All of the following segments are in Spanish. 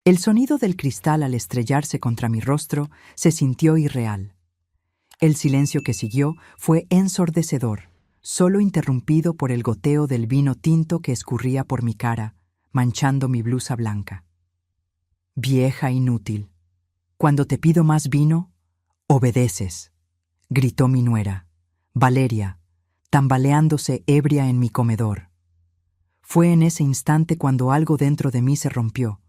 El sonido del cristal al estrellarse contra mi rostro se sintió irreal. El silencio que siguió fue ensordecedor, solo interrumpido por el goteo del vino tinto que escurría por mi cara, manchando mi blusa blanca. «Vieja inútil, cuando te pido más vino, obedeces», gritó mi nuera, Valeria, tambaleándose ebria en mi comedor. Fue en ese instante cuando algo dentro de mí se rompió,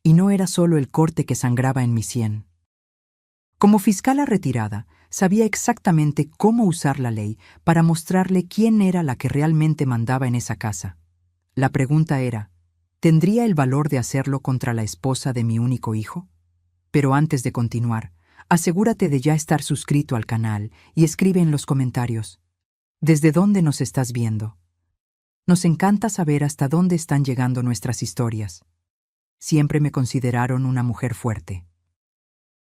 y no era solo el corte que sangraba en mi sien. Como fiscala retirada, sabía exactamente cómo usar la ley para mostrarle quién era la que realmente mandaba en esa casa. La pregunta era, ¿tendría el valor de hacerlo contra la esposa de mi único hijo? Pero antes de continuar, asegúrate de ya estar suscrito al canal y escribe en los comentarios, ¿desde dónde nos estás viendo? Nos encanta saber hasta dónde están llegando nuestras historias. Siempre me consideraron una mujer fuerte.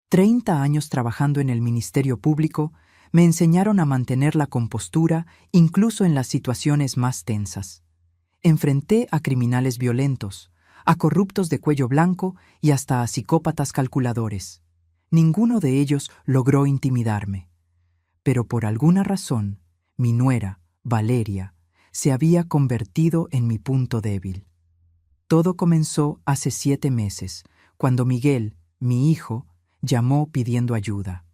30 años trabajando en el Ministerio Público me enseñaron a mantener la compostura incluso en las situaciones más tensas. Enfrenté a criminales violentos, a corruptos de cuello blanco y hasta a psicópatas calculadores. Ninguno de ellos logró intimidarme. Pero por alguna razón, mi nuera, Valeria, se había convertido en mi punto débil. Todo comenzó hace 7 meses, cuando Miguel, mi hijo, llamó pidiendo ayuda.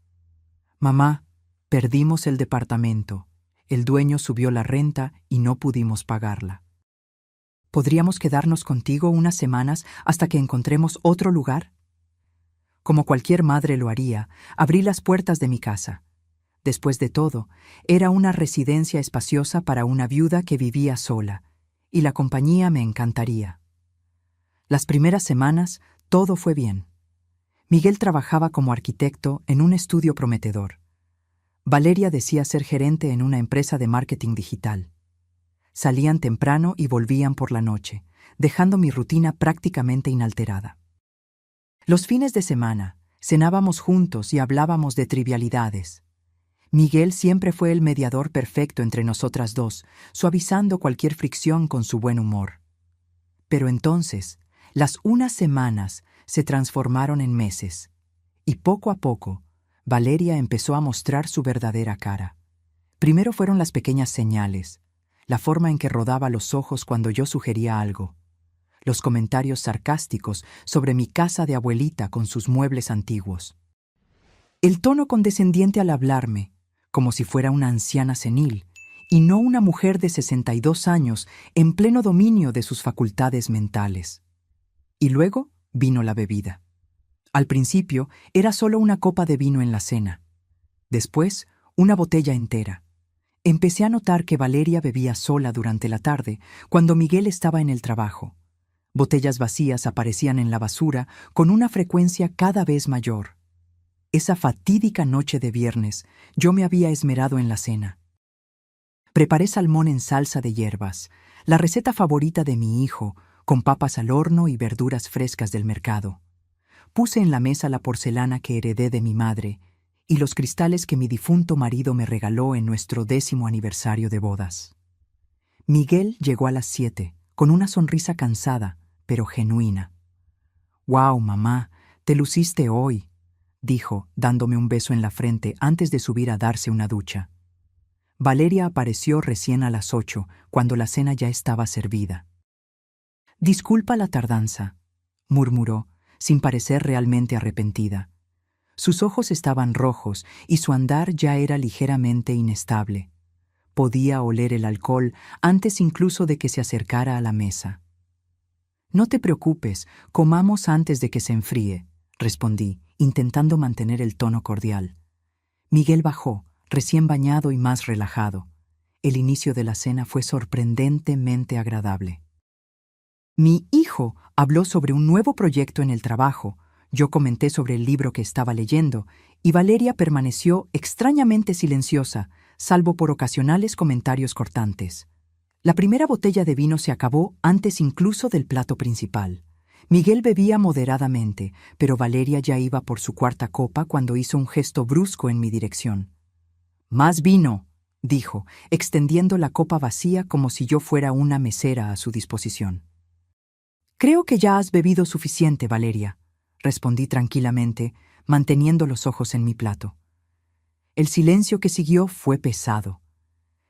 «Mamá, perdimos el departamento. El dueño subió la renta y no pudimos pagarla. ¿Podríamos quedarnos contigo unas semanas hasta que encontremos otro lugar?» Como cualquier madre lo haría, abrí las puertas de mi casa. Después de todo, era una residencia espaciosa para una viuda que vivía sola, y la compañía me encantaría. Las primeras semanas, todo fue bien. Miguel trabajaba como arquitecto en un estudio prometedor. Valeria decía ser gerente en una empresa de marketing digital. Salían temprano y volvían por la noche, dejando mi rutina prácticamente inalterada. Los fines de semana, cenábamos juntos y hablábamos de trivialidades. Miguel siempre fue el mediador perfecto entre nosotras dos, suavizando cualquier fricción con su buen humor. Pero entonces, las unas semanas se transformaron en meses, y poco a poco, Valeria empezó a mostrar su verdadera cara. Primero fueron las pequeñas señales, la forma en que rodaba los ojos cuando yo sugería algo, los comentarios sarcásticos sobre mi casa de abuelita con sus muebles antiguos. El tono condescendiente al hablarme, como si fuera una anciana senil, y no una mujer de 62 años en pleno dominio de sus facultades mentales. Y luego vino la bebida. Al principio era solo una copa de vino en la cena. Después, una botella entera. Empecé a notar que Valeria bebía sola durante la tarde, cuando Miguel estaba en el trabajo. Botellas vacías aparecían en la basura con una frecuencia cada vez mayor. Esa fatídica noche de viernes, yo me había esmerado en la cena. Preparé salmón en salsa de hierbas, la receta favorita de mi hijo, con papas al horno y verduras frescas del mercado. Puse en la mesa la porcelana que heredé de mi madre y los cristales que mi difunto marido me regaló en nuestro 10º aniversario de bodas. Miguel llegó a las 7, con una sonrisa cansada, pero genuina. «Wow, mamá, te luciste hoy», dijo, dándome un beso en la frente antes de subir a darse una ducha. Valeria apareció recién a las 8, cuando la cena ya estaba servida. «Disculpa la tardanza», murmuró, sin parecer realmente arrepentida. Sus ojos estaban rojos y su andar ya era ligeramente inestable. Podía oler el alcohol antes incluso de que se acercara a la mesa. «No te preocupes, comamos antes de que se enfríe», respondí, intentando mantener el tono cordial. Miguel bajó, recién bañado y más relajado. El inicio de la cena fue sorprendentemente agradable. Mi hijo habló sobre un nuevo proyecto en el trabajo, yo comenté sobre el libro que estaba leyendo, y Valeria permaneció extrañamente silenciosa, salvo por ocasionales comentarios cortantes. La primera botella de vino se acabó antes incluso del plato principal. Miguel bebía moderadamente, pero Valeria ya iba por su 4ª copa cuando hizo un gesto brusco en mi dirección. «Más vino», dijo, extendiendo la copa vacía como si yo fuera una mesera a su disposición. Creo que ya has bebido suficiente, Valeria, respondí tranquilamente, manteniendo los ojos en mi plato. El silencio que siguió fue pesado.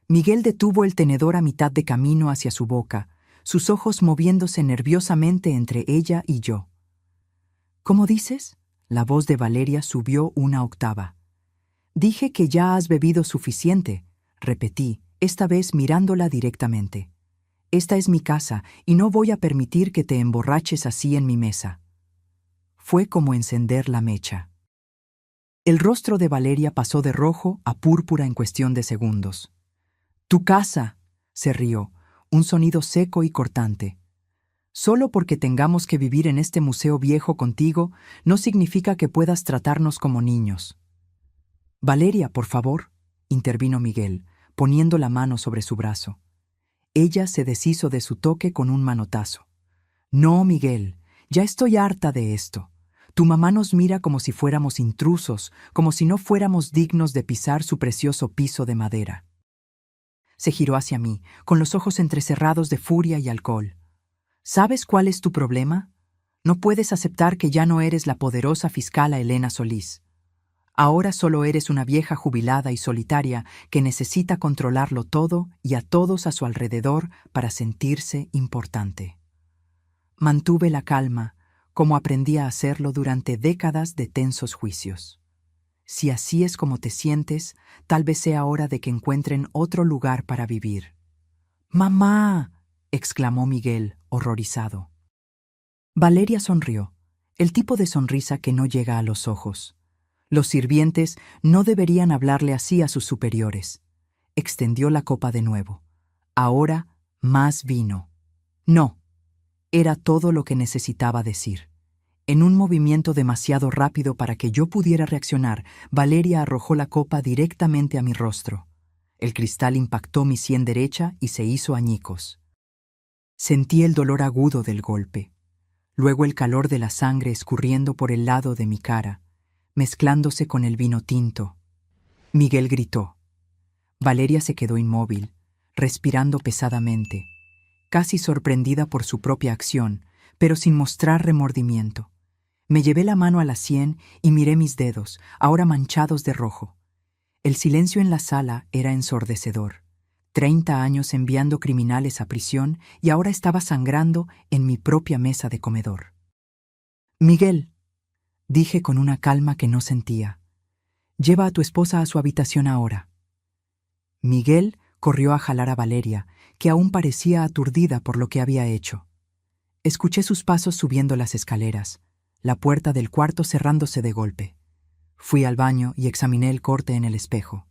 Miguel detuvo el tenedor a mitad de camino hacia su boca, sus ojos moviéndose nerviosamente entre ella y yo. ¿Cómo dices? La voz de Valeria subió una octava. Dije que ya has bebido suficiente, repetí, esta vez mirándola directamente. Esta es mi casa y no voy a permitir que te emborraches así en mi mesa. Fue como encender la mecha. El rostro de Valeria pasó de rojo a púrpura en cuestión de segundos. «Tu casa», se rió, un sonido seco y cortante. «Solo porque tengamos que vivir en este museo viejo contigo, no significa que puedas tratarnos como niños». «Valeria, por favor», intervino Miguel, poniendo la mano sobre su brazo. Ella se deshizo de su toque con un manotazo. «No, Miguel, ya estoy harta de esto. Tu mamá nos mira como si fuéramos intrusos, como si no fuéramos dignos de pisar su precioso piso de madera». Se giró hacia mí, con los ojos entrecerrados de furia y alcohol. ¿Sabes cuál es tu problema? No puedes aceptar que ya no eres la poderosa fiscala Elena Solís. Ahora solo eres una vieja jubilada y solitaria que necesita controlarlo todo y a todos a su alrededor para sentirse importante. Mantuve la calma, como aprendí a hacerlo durante décadas de tensos juicios. Si así es como te sientes, tal vez sea hora de que encuentren otro lugar para vivir. «¡Mamá!», exclamó Miguel, horrorizado. Valeria sonrió, el tipo de sonrisa que no llega a los ojos. Los sirvientes no deberían hablarle así a sus superiores. Extendió la copa de nuevo. Ahora, más vino. No, era todo lo que necesitaba decir. En un movimiento demasiado rápido para que yo pudiera reaccionar, Valeria arrojó la copa directamente a mi rostro. El cristal impactó mi sien derecha y se hizo añicos. Sentí el dolor agudo del golpe, luego el calor de la sangre escurriendo por el lado de mi cara, mezclándose con el vino tinto. Miguel gritó. Valeria se quedó inmóvil, respirando pesadamente, casi sorprendida por su propia acción, pero sin mostrar remordimiento. Me llevé la mano a la sien y miré mis dedos, ahora manchados de rojo. El silencio en la sala era ensordecedor. 30 años enviando criminales a prisión y ahora estaba sangrando en mi propia mesa de comedor. «Miguel», dije con una calma que no sentía, «lleva a tu esposa a su habitación ahora». Miguel corrió a jalar a Valeria, que aún parecía aturdida por lo que había hecho. Escuché sus pasos subiendo las escaleras, la puerta del cuarto cerrándose de golpe. Fui al baño y examiné el corte en el espejo.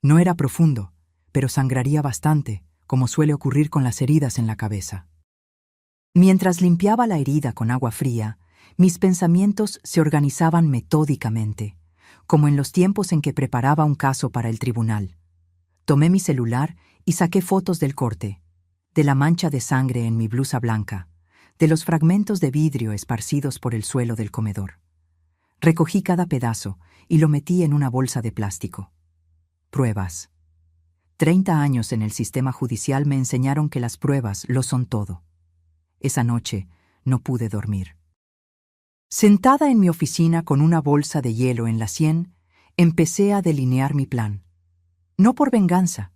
No era profundo, pero sangraría bastante, como suele ocurrir con las heridas en la cabeza. Mientras limpiaba la herida con agua fría, mis pensamientos se organizaban metódicamente, como en los tiempos en que preparaba un caso para el tribunal. Tomé mi celular y saqué fotos del corte, de la mancha de sangre en mi blusa blanca, de los fragmentos de vidrio esparcidos por el suelo del comedor. Recogí cada pedazo y lo metí en una bolsa de plástico. Pruebas. 30 años en el sistema judicial me enseñaron que las pruebas lo son todo. Esa noche no pude dormir. Sentada en mi oficina con una bolsa de hielo en la sien, empecé a delinear mi plan. No por venganza.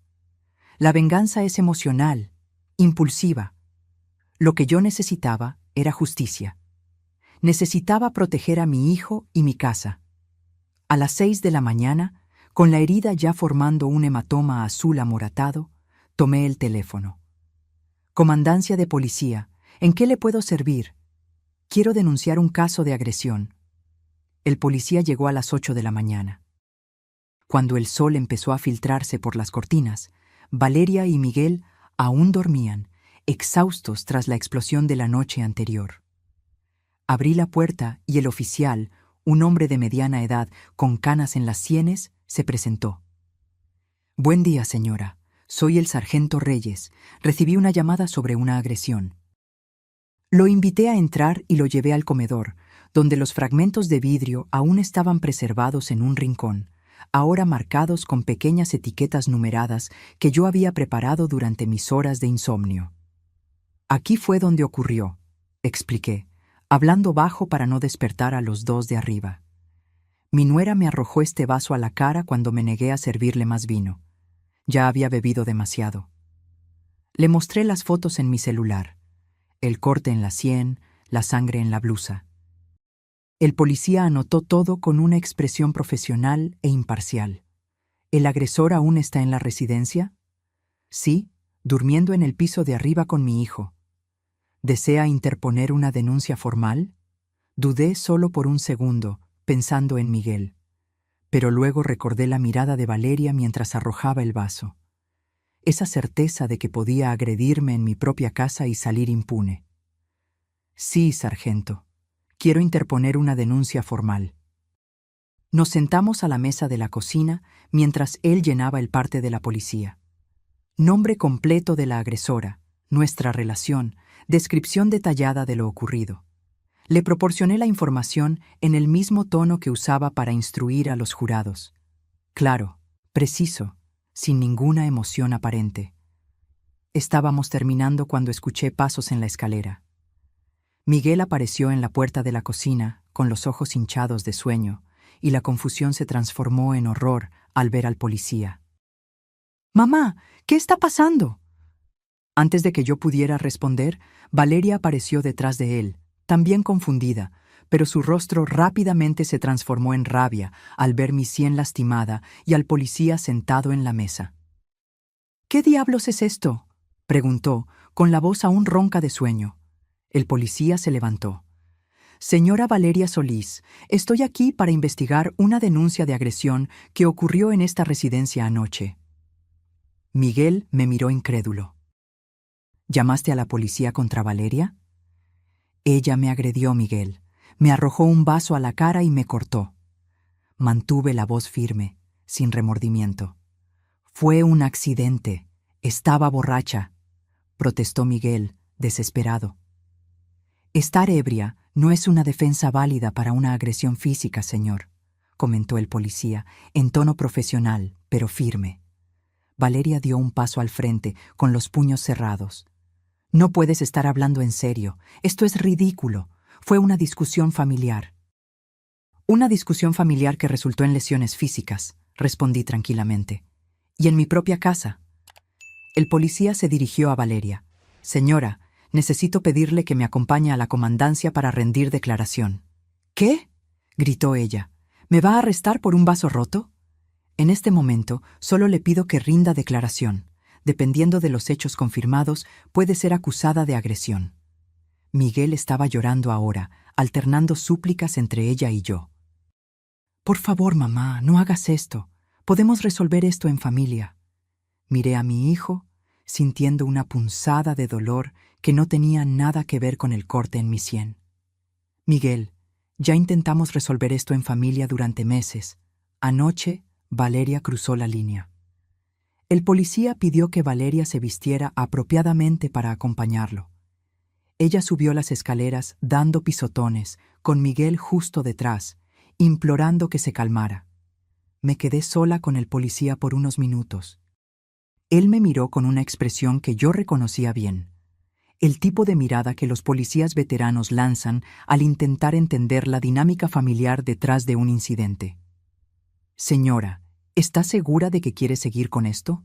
La venganza es emocional, impulsiva. Lo que yo necesitaba era justicia. Necesitaba proteger a mi hijo y mi casa. A las 6 de la mañana, con la herida ya formando un hematoma azul amoratado, tomé el teléfono. «Comandancia de policía, ¿en qué le puedo servir? Quiero denunciar un caso de agresión». El policía llegó a las 8 de la mañana. Cuando el sol empezó a filtrarse por las cortinas, Valeria y Miguel aún dormían, exhaustos tras la explosión de la noche anterior. Abrí la puerta y el oficial, un hombre de mediana edad con canas en las sienes, se presentó. «Buen día, señora. Soy el sargento Reyes. Recibí una llamada sobre una agresión». Lo invité a entrar y lo llevé al comedor, donde los fragmentos de vidrio aún estaban preservados en un rincón, ahora marcados con pequeñas etiquetas numeradas que yo había preparado durante mis horas de insomnio. «Aquí fue donde ocurrió», expliqué, hablando bajo para no despertar a los dos de arriba. Mi nuera me arrojó este vaso a la cara cuando me negué a servirle más vino. Ya había bebido demasiado. Le mostré las fotos en mi celular, el corte en la sien, la sangre en la blusa. El policía anotó todo con una expresión profesional e imparcial. ¿El agresor aún está en la residencia? Sí, durmiendo en el piso de arriba con mi hijo. ¿Desea interponer una denuncia formal? Dudé solo por un segundo, pensando en Miguel. Pero luego recordé la mirada de Valeria mientras arrojaba el vaso. Esa certeza de que podía agredirme en mi propia casa y salir impune. Sí, sargento. Quiero interponer una denuncia formal. Nos sentamos a la mesa de la cocina mientras él llenaba el parte de la policía. Nombre completo de la agresora, nuestra relación, descripción detallada de lo ocurrido. Le proporcioné la información en el mismo tono que usaba para instruir a los jurados. Claro, preciso, sin ninguna emoción aparente. Estábamos terminando cuando escuché pasos en la escalera. Miguel apareció en la puerta de la cocina, con los ojos hinchados de sueño, y la confusión se transformó en horror al ver al policía. «Mamá, ¿qué está pasando?». Antes de que yo pudiera responder, Valeria apareció detrás de él, también confundida, pero su rostro rápidamente se transformó en rabia al ver mi sien lastimada y al policía sentado en la mesa. «¿Qué diablos es esto?», preguntó, con la voz aún ronca de sueño. El policía se levantó. «Señora Valeria Solís, estoy aquí para investigar una denuncia de agresión que ocurrió en esta residencia anoche». Miguel me miró incrédulo. «¿Llamaste a la policía contra Valeria?». «Ella me agredió, Miguel. Me arrojó un vaso a la cara y me cortó». Mantuve la voz firme, sin remordimiento. «Fue un accidente. Estaba borracha», protestó Miguel, desesperado. «Estar ebria no es una defensa válida para una agresión física, señor», comentó el policía, en tono profesional, pero firme. Valeria dio un paso al frente, con los puños cerrados. «No puedes estar hablando en serio. Esto es ridículo. Fue una discusión familiar». «Una discusión familiar que resultó en lesiones físicas», respondí tranquilamente. «Y en mi propia casa». El policía se dirigió a Valeria. «Señora, necesito pedirle que me acompañe a la comandancia para rendir declaración». «¿Qué?», gritó ella. «¿Me va a arrestar por un vaso roto?». «En este momento, solo le pido que rinda declaración. Dependiendo de los hechos confirmados, puede ser acusada de agresión». Miguel estaba llorando ahora, alternando súplicas entre ella y yo. «Por favor, mamá, no hagas esto. Podemos resolver esto en familia». Miré a mi hijo, sintiendo una punzada de dolor que no tenía nada que ver con el corte en mi sien. «Miguel, ya intentamos resolver esto en familia durante meses. Anoche, Valeria cruzó la línea». El policía pidió que Valeria se vistiera apropiadamente para acompañarlo. Ella subió las escaleras dando pisotones, con Miguel justo detrás, implorando que se calmara. Me quedé sola con el policía por unos minutos. Él me miró con una expresión que yo reconocía bien. El tipo de mirada que los policías veteranos lanzan al intentar entender la dinámica familiar detrás de un incidente. «Señora, ¿está segura de que quiere seguir con esto?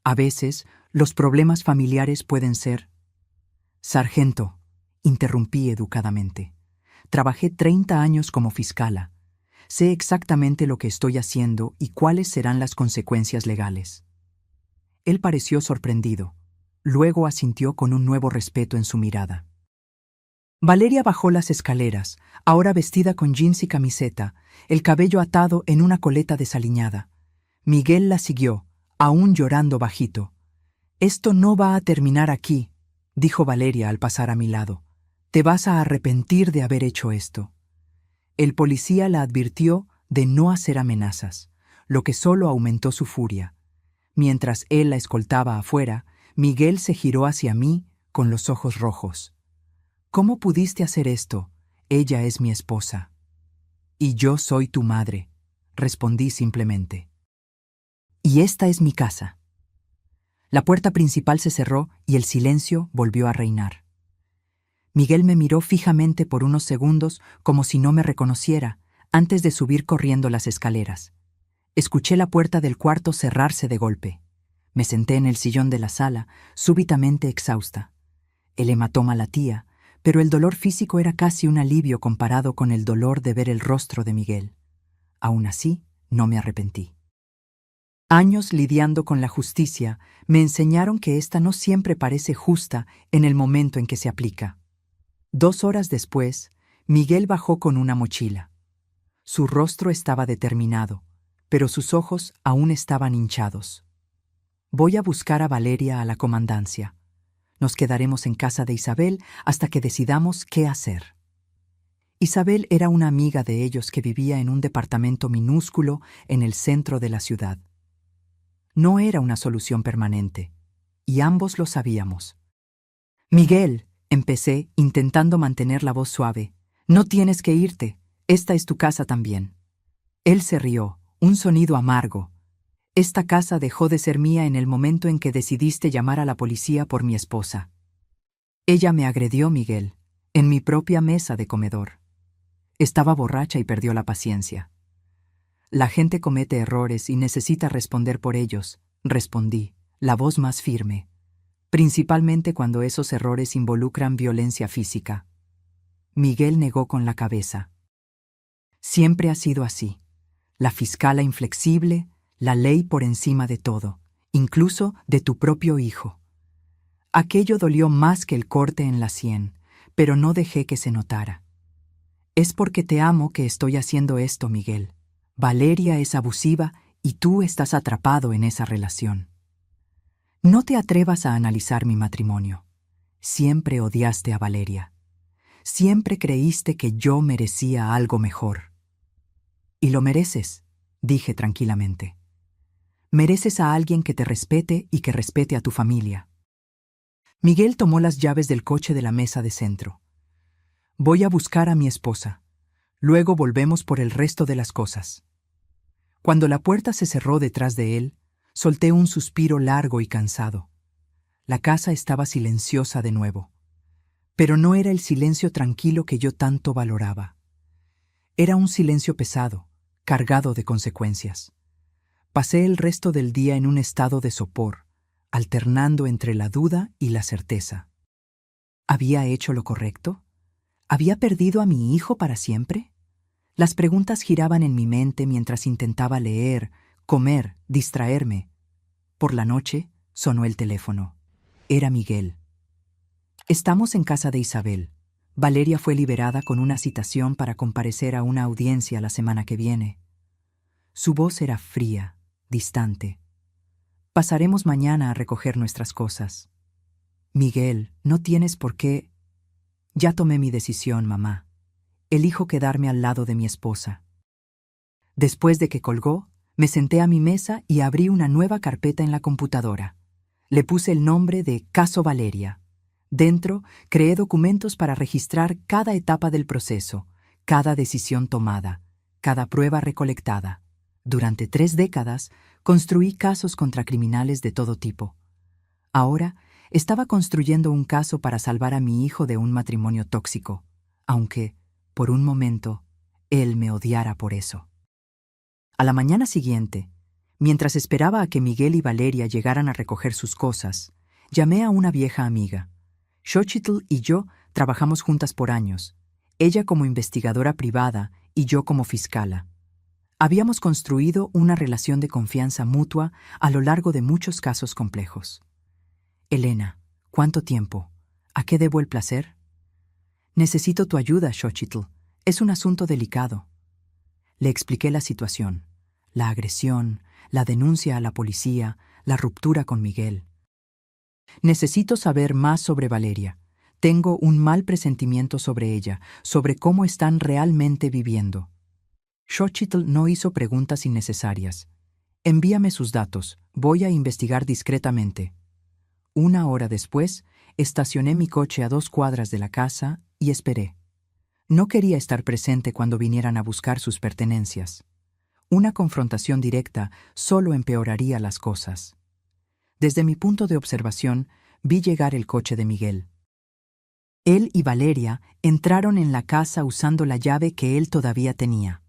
A veces, los problemas familiares pueden ser...». «Sargento», interrumpí educadamente. «Trabajé 30 años como fiscala. Sé exactamente lo que estoy haciendo y cuáles serán las consecuencias legales». Él pareció sorprendido. Luego asintió con un nuevo respeto en su mirada. Valeria bajó las escaleras, ahora vestida con jeans y camiseta, el cabello atado en una coleta desaliñada. Miguel la siguió, aún llorando bajito. «Esto no va a terminar aquí», dijo Valeria al pasar a mi lado. «Te vas a arrepentir de haber hecho esto». El policía la advirtió de no hacer amenazas, lo que solo aumentó su furia. Mientras él la escoltaba afuera, Miguel se giró hacia mí con los ojos rojos. «¿Cómo pudiste hacer esto? Ella es mi esposa». «Y yo soy tu madre», respondí simplemente. «Y esta es mi casa». La puerta principal se cerró y el silencio volvió a reinar. Miguel me miró fijamente por unos segundos como si no me reconociera, antes de subir corriendo las escaleras. Escuché la puerta del cuarto cerrarse de golpe. Me senté en el sillón de la sala, súbitamente exhausta. El hematoma latía, pero el dolor físico era casi un alivio comparado con el dolor de ver el rostro de Miguel. Aún así, no me arrepentí. Años lidiando con la justicia me enseñaron que ésta no siempre parece justa en el momento en que se aplica. 2 horas después, Miguel bajó con una mochila. Su rostro estaba determinado, pero sus ojos aún estaban hinchados. Voy a buscar a Valeria a la comandancia. Nos quedaremos en casa de Isabel hasta que decidamos qué hacer. Isabel era una amiga de ellos que vivía en un departamento minúsculo en el centro de la ciudad. No era una solución permanente, y ambos lo sabíamos. Miguel, empecé, intentando mantener la voz suave, no tienes que irte, esta es tu casa también. Él se rió, un sonido amargo. Esta casa dejó de ser mía en el momento en que decidiste llamar a la policía por mi esposa. Ella me agredió, Miguel, en mi propia mesa de comedor. Estaba borracha y perdió la paciencia. La gente comete errores y necesita responder por ellos, respondí, la voz más firme, principalmente cuando esos errores involucran violencia física. Miguel negó con la cabeza. Siempre ha sido así. La fiscala inflexible, la ley por encima de todo, incluso de tu propio hijo. Aquello dolió más que el corte en la sien, pero no dejé que se notara. Es porque te amo que estoy haciendo esto, Miguel. Valeria es abusiva y tú estás atrapado en esa relación. No te atrevas a analizar mi matrimonio. Siempre odiaste a Valeria. Siempre creíste que yo merecía algo mejor. Y lo mereces, dije tranquilamente. Mereces a alguien que te respete y que respete a tu familia. Miguel tomó las llaves del coche de la mesa de centro. Voy a buscar a mi esposa. Luego volvemos por el resto de las cosas. Cuando la puerta se cerró detrás de él, solté un suspiro largo y cansado. La casa estaba silenciosa de nuevo. Pero no era el silencio tranquilo que yo tanto valoraba. Era un silencio pesado, cargado de consecuencias. Pasé el resto del día en un estado de sopor, alternando entre la duda y la certeza. ¿Había hecho lo correcto? ¿Había perdido a mi hijo para siempre? Las preguntas giraban en mi mente mientras intentaba leer, comer, distraerme. Por la noche sonó el teléfono. Era Miguel. Estamos en casa de Isabel. Valeria fue liberada con una citación para comparecer a una audiencia la semana que viene. Su voz era fría, distante. Pasaremos mañana a recoger nuestras cosas. Miguel, no tienes por qué. Ya tomé mi decisión, mamá. Elijo quedarme al lado de mi esposa. Después de que colgó, me senté a mi mesa y abrí una nueva carpeta en la computadora. Le puse el nombre de Caso Valeria. Dentro, creé documentos para registrar cada etapa del proceso, cada decisión tomada, cada prueba recolectada. Durante 3 décadas, construí casos contra criminales de todo tipo. Ahora, estaba construyendo un caso para salvar a mi hijo de un matrimonio tóxico, aunque, por un momento, él me odiara por eso. A la mañana siguiente, mientras esperaba a que Miguel y Valeria llegaran a recoger sus cosas, llamé a una vieja amiga. Xochitl y yo trabajamos juntas por años, ella como investigadora privada y yo como fiscala. Habíamos construido una relación de confianza mutua a lo largo de muchos casos complejos. Elena, ¿cuánto tiempo? ¿A qué debo el placer? Necesito tu ayuda, Xochitl. Es un asunto delicado. Le expliqué la situación, la agresión, la denuncia a la policía, la ruptura con Miguel. Necesito saber más sobre Valeria. Tengo un mal presentimiento sobre ella, sobre cómo están realmente viviendo. Xochitl no hizo preguntas innecesarias. Envíame sus datos. Voy a investigar discretamente. 1 hora después, estacioné mi coche a 2 cuadras de la casa y esperé. No quería estar presente cuando vinieran a buscar sus pertenencias. Una confrontación directa solo empeoraría las cosas. Desde mi punto de observación, vi llegar el coche de Miguel. Él y Valeria entraron en la casa usando la llave que él todavía tenía.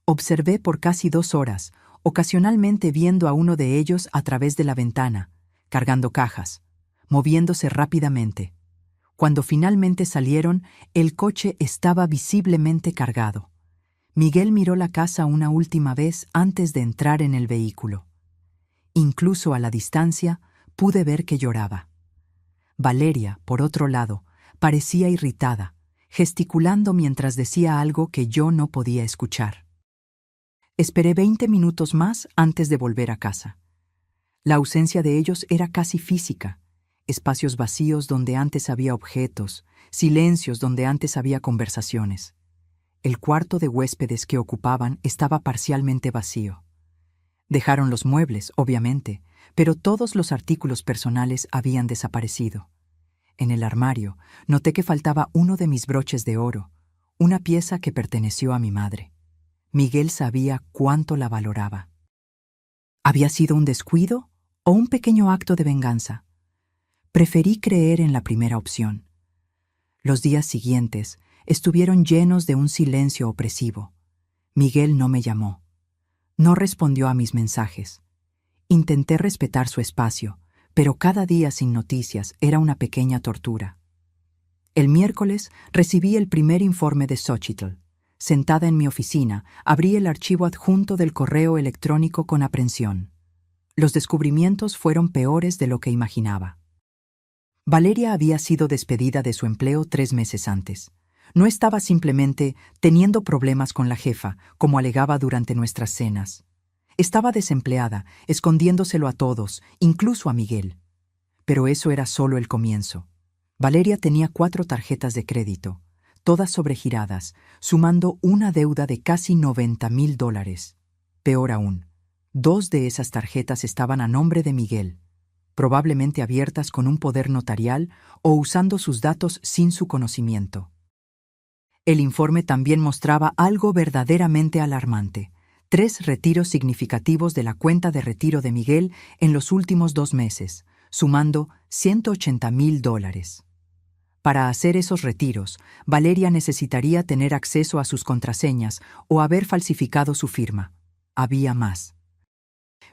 Observé por casi 2 horas, ocasionalmente viendo a uno de ellos a través de la ventana, cargando cajas, moviéndose rápidamente. Cuando finalmente salieron, el coche estaba visiblemente cargado. Miguel miró la casa una última vez antes de entrar en el vehículo. Incluso a la distancia, pude ver que lloraba. Valeria, por otro lado, parecía irritada, gesticulando mientras decía algo que yo no podía escuchar. Esperé 20 minutos más antes de volver a casa. La ausencia de ellos era casi física. Espacios vacíos donde antes había objetos, silencios donde antes había conversaciones. El cuarto de huéspedes que ocupaban estaba parcialmente vacío. Dejaron los muebles, obviamente, pero todos los artículos personales habían desaparecido. En el armario noté que faltaba uno de mis broches de oro, una pieza que perteneció a mi madre. Miguel sabía cuánto la valoraba. ¿Había sido un descuido o un pequeño acto de venganza? Preferí creer en la primera opción. Los días siguientes estuvieron llenos de un silencio opresivo. Miguel no me llamó. No respondió a mis mensajes. Intenté respetar su espacio, pero cada día sin noticias era una pequeña tortura. El miércoles recibí el primer informe de Xochitl. Sentada en mi oficina, abrí el archivo adjunto del correo electrónico con aprensión. Los descubrimientos fueron peores de lo que imaginaba. Valeria había sido despedida de su empleo 3 meses antes. No estaba simplemente teniendo problemas con la jefa, como alegaba durante nuestras cenas. Estaba desempleada, escondiéndoselo a todos, incluso a Miguel. Pero eso era solo el comienzo. Valeria tenía 4 tarjetas de crédito, todas sobregiradas, sumando una deuda de casi $90,000. Peor aún, 2 de esas tarjetas estaban a nombre de Miguel, probablemente abiertas con un poder notarial o usando sus datos sin su conocimiento. El informe también mostraba algo verdaderamente alarmante: 3 retiros significativos de la cuenta de retiro de Miguel en los últimos 2 meses, sumando $180,000. Para hacer esos retiros, Valeria necesitaría tener acceso a sus contraseñas o haber falsificado su firma. Había más.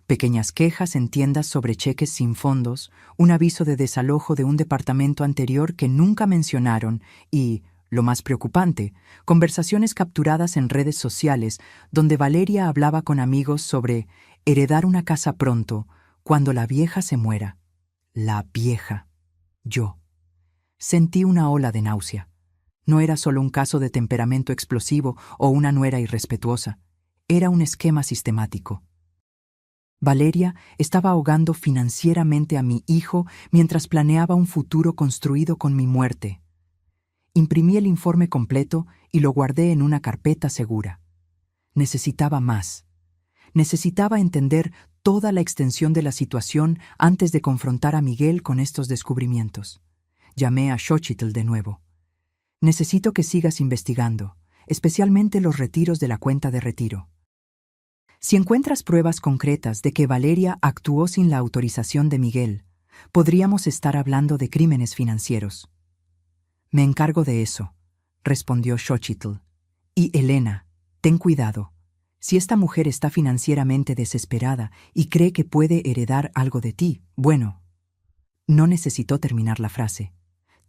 Pequeñas quejas en tiendas sobre cheques sin fondos, un aviso de desalojo de un departamento anterior que nunca mencionaron y, lo más preocupante, conversaciones capturadas en redes sociales donde Valeria hablaba con amigos sobre heredar una casa pronto, cuando la vieja se muera. La vieja. Yo. Sentí una ola de náusea. No era solo un caso de temperamento explosivo o una nuera irrespetuosa. Era un esquema sistemático. Valeria estaba ahogando financieramente a mi hijo mientras planeaba un futuro construido con mi muerte. Imprimí el informe completo y lo guardé en una carpeta segura. Necesitaba más. Necesitaba entender toda la extensión de la situación antes de confrontar a Miguel con estos descubrimientos. Llamé a Xochitl de nuevo. Necesito que sigas investigando, especialmente los retiros de la cuenta de retiro. Si encuentras pruebas concretas de que Valeria actuó sin la autorización de Miguel, podríamos estar hablando de crímenes financieros. Me encargo de eso, respondió Xochitl. Y Elena, ten cuidado. Si esta mujer está financieramente desesperada y cree que puede heredar algo de ti, bueno. No necesitó terminar la frase.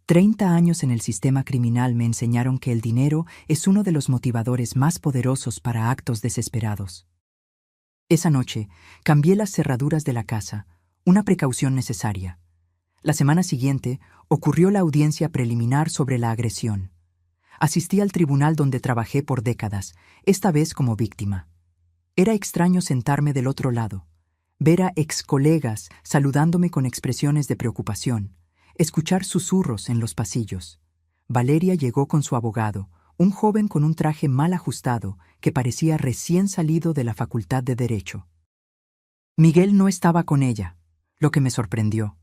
30 años en el sistema criminal me enseñaron que el dinero es uno de los motivadores más poderosos para actos desesperados. Esa noche, cambié las cerraduras de la casa, una precaución necesaria. La semana siguiente, ocurrió la audiencia preliminar sobre la agresión. Asistí al tribunal donde trabajé por décadas, esta vez como víctima. Era extraño sentarme del otro lado, ver a excolegas saludándome con expresiones de preocupación, escuchar susurros en los pasillos. Valeria llegó con su abogado, un joven con un traje mal ajustado que parecía recién salido de la Facultad de Derecho. Miguel no estaba con ella, lo que me sorprendió.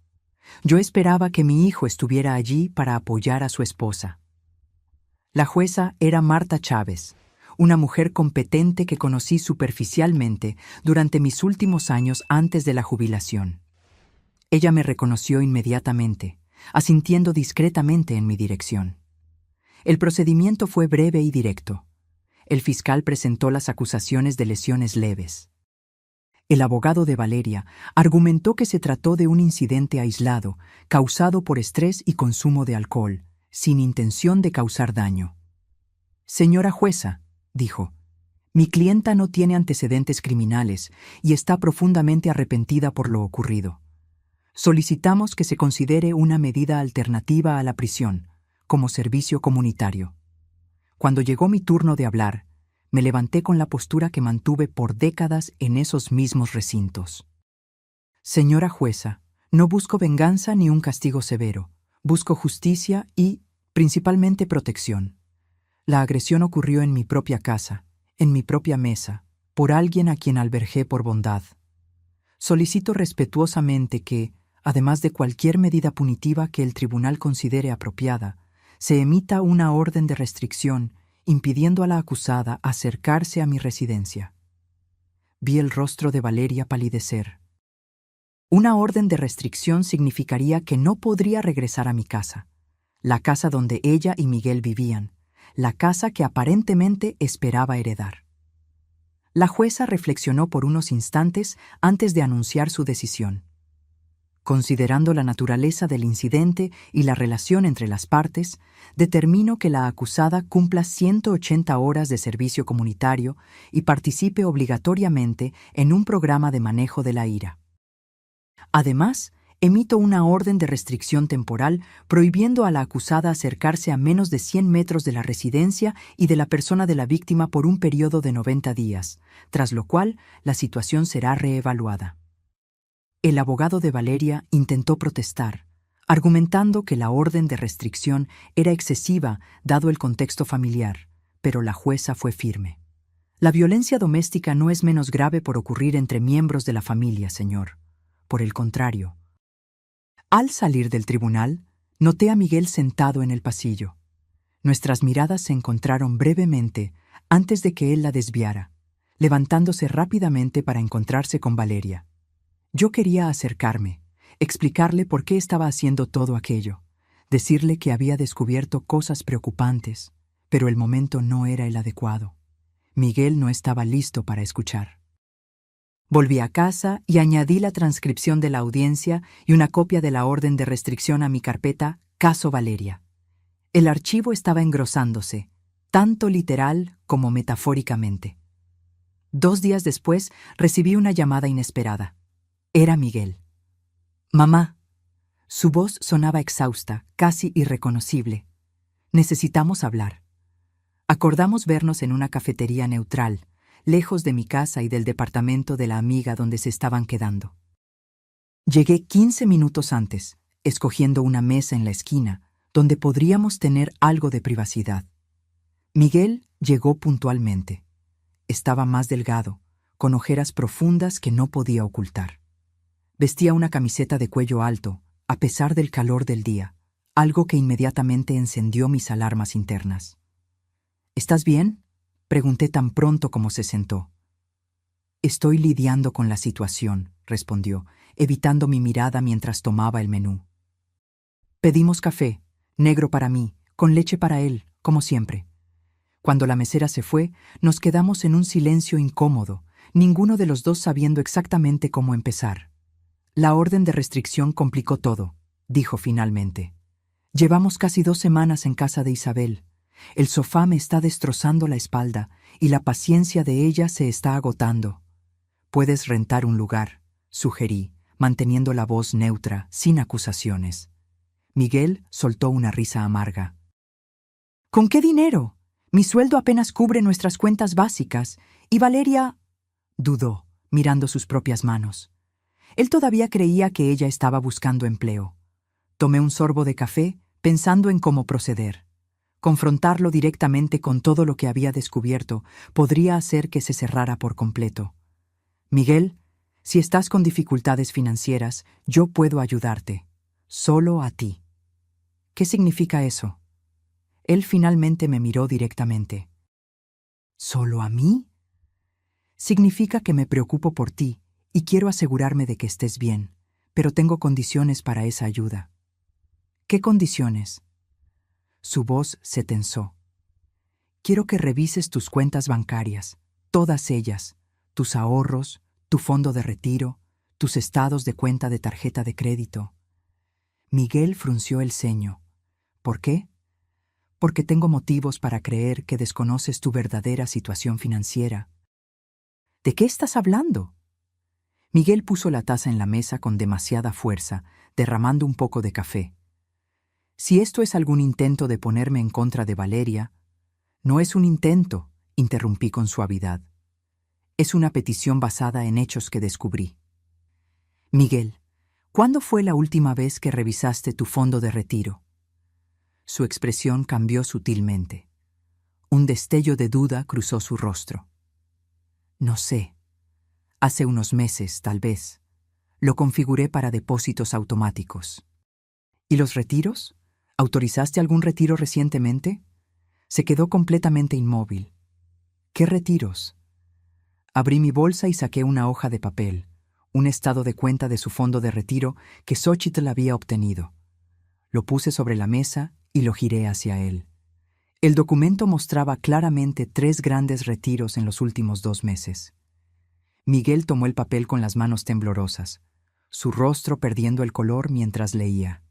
Yo esperaba que mi hijo estuviera allí para apoyar a su esposa. La jueza era Marta Chávez, una mujer competente que conocí superficialmente durante mis últimos años antes de la jubilación. Ella me reconoció inmediatamente, asintiendo discretamente en mi dirección. El procedimiento fue breve y directo. El fiscal presentó las acusaciones de lesiones leves. El abogado de Valeria argumentó que se trató de un incidente aislado, causado por estrés y consumo de alcohol, sin intención de causar daño. Señora jueza, dijo, mi clienta no tiene antecedentes criminales y está profundamente arrepentida por lo ocurrido. Solicitamos que se considere una medida alternativa a la prisión, como servicio comunitario. Cuando llegó mi turno de hablar, me levanté con la postura que mantuve por décadas en esos mismos recintos. Señora jueza, no busco venganza ni un castigo severo. Busco justicia y, principalmente, protección. La agresión ocurrió en mi propia casa, en mi propia mesa, por alguien a quien albergué por bondad. Solicito respetuosamente que, además de cualquier medida punitiva que el tribunal considere apropiada, se emita una orden de restricción impidiendo a la acusada acercarse a mi residencia. Vi el rostro de Valeria palidecer. Una orden de restricción significaría que no podría regresar a mi casa, la casa donde ella y Miguel vivían, la casa que aparentemente esperaba heredar. La jueza reflexionó por unos instantes antes de anunciar su decisión. Considerando la naturaleza del incidente y la relación entre las partes, determino que la acusada cumpla 180 horas de servicio comunitario y participe obligatoriamente en un programa de manejo de la ira. Además, emito una orden de restricción temporal prohibiendo a la acusada acercarse a menos de 100 metros de la residencia y de la persona de la víctima por un periodo de 90 días, tras lo cual la situación será reevaluada. El abogado de Valeria intentó protestar, argumentando que la orden de restricción era excesiva dado el contexto familiar, pero la jueza fue firme. La violencia doméstica no es menos grave por ocurrir entre miembros de la familia, señor. Por el contrario. Al salir del tribunal, noté a Miguel sentado en el pasillo. Nuestras miradas se encontraron brevemente antes de que él la desviara, levantándose rápidamente para encontrarse con Valeria. Yo quería acercarme, explicarle por qué estaba haciendo todo aquello, decirle que había descubierto cosas preocupantes, pero el momento no era el adecuado. Miguel no estaba listo para escuchar. Volví a casa y añadí la transcripción de la audiencia y una copia de la orden de restricción a mi carpeta Caso Valeria. El archivo estaba engrosándose, tanto literal como metafóricamente. 2 días después recibí una llamada inesperada. Era Miguel. Mamá. Su voz sonaba exhausta, casi irreconocible. Necesitamos hablar. Acordamos vernos en una cafetería neutral, lejos de mi casa y del departamento de la amiga donde se estaban quedando. Llegué 15 minutos antes, escogiendo una mesa en la esquina, donde podríamos tener algo de privacidad. Miguel llegó puntualmente. Estaba más delgado, con ojeras profundas que no podía ocultar. Vestía una camiseta de cuello alto, a pesar del calor del día, algo que inmediatamente encendió mis alarmas internas. ¿Estás bien?, pregunté tan pronto como se sentó. Estoy lidiando con la situación, respondió, evitando mi mirada mientras tomaba el menú. Pedimos café, negro para mí, con leche para él, como siempre. Cuando la mesera se fue, nos quedamos en un silencio incómodo, ninguno de los dos sabiendo exactamente cómo empezar. La orden de restricción complicó todo, dijo finalmente. Llevamos casi 2 semanas en casa de Isabel. El sofá me está destrozando la espalda y la paciencia de ella se está agotando. Puedes rentar un lugar, sugerí, manteniendo la voz neutra, sin acusaciones. Miguel soltó una risa amarga. ¿Con qué dinero? Mi sueldo apenas cubre nuestras cuentas básicas y Valeria... dudó, mirando sus propias manos. Él todavía creía que ella estaba buscando empleo. Tomé un sorbo de café, pensando en cómo proceder. Confrontarlo directamente con todo lo que había descubierto podría hacer que se cerrara por completo. Miguel, si estás con dificultades financieras, yo puedo ayudarte. Solo a ti. ¿Qué significa eso? Él finalmente me miró directamente. ¿Solo a mí? Significa que me preocupo por ti y quiero asegurarme de que estés bien, pero tengo condiciones para esa ayuda. ¿Qué condiciones? Su voz se tensó. Quiero que revises tus cuentas bancarias, todas ellas, tus ahorros, tu fondo de retiro, tus estados de cuenta de tarjeta de crédito. Miguel frunció el ceño. ¿Por qué? Porque tengo motivos para creer que desconoces tu verdadera situación financiera. ¿De qué estás hablando? Miguel puso la taza en la mesa con demasiada fuerza, derramando un poco de café. Si esto es algún intento de ponerme en contra de Valeria, no es un intento, interrumpí con suavidad. Es una petición basada en hechos que descubrí. Miguel, ¿cuándo fue la última vez que revisaste tu fondo de retiro? Su expresión cambió sutilmente. Un destello de duda cruzó su rostro. No sé. Hace unos meses, tal vez. Lo configuré para depósitos automáticos. ¿Y los retiros? ¿Autorizaste algún retiro recientemente? Se quedó completamente inmóvil. ¿Qué retiros? Abrí mi bolsa y saqué una hoja de papel, un estado de cuenta de su fondo de retiro que Xochitl había obtenido. Lo puse sobre la mesa y lo giré hacia él. El documento mostraba claramente 3 grandes retiros en los últimos 2 meses. Miguel tomó el papel con las manos temblorosas, su rostro perdiendo el color mientras leía.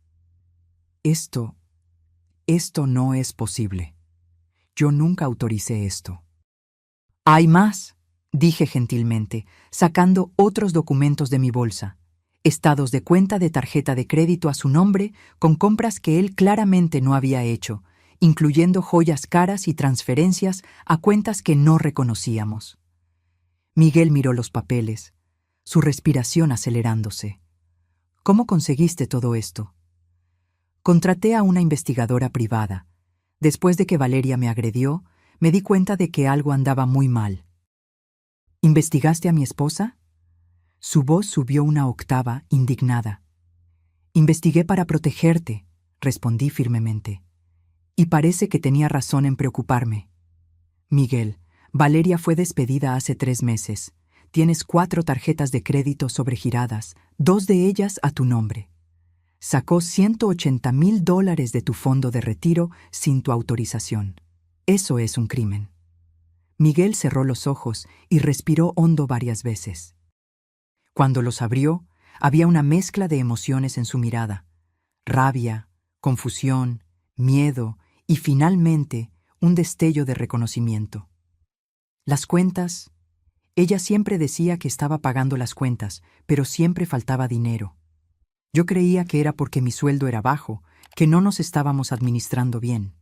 Esto no es posible. Yo nunca autoricé esto. Hay más, dije gentilmente, sacando otros documentos de mi bolsa. Estados de cuenta de tarjeta de crédito a su nombre con compras que él claramente no había hecho, incluyendo joyas caras y transferencias a cuentas que no reconocíamos. Miguel miró los papeles, su respiración acelerándose. ¿Cómo conseguiste todo esto? Contraté a una investigadora privada. Después de que Valeria me agredió, me di cuenta de que algo andaba muy mal. ¿Investigaste a mi esposa? Su voz subió una octava, indignada. Investigué para protegerte, respondí firmemente. Y parece que tenía razón en preocuparme. Miguel, Valeria fue despedida hace 3 meses. Tienes 4 tarjetas de crédito sobregiradas, 2 de ellas a tu nombre. Sacó $180,000 de tu fondo de retiro sin tu autorización. Eso es un crimen. Miguel cerró los ojos y respiró hondo varias veces. Cuando los abrió, había una mezcla de emociones en su mirada. Rabia, confusión, miedo y finalmente un destello de reconocimiento. Las cuentas. Ella siempre decía que estaba pagando las cuentas, pero siempre faltaba dinero. Yo creía que era porque mi sueldo era bajo, que no nos estábamos administrando bien.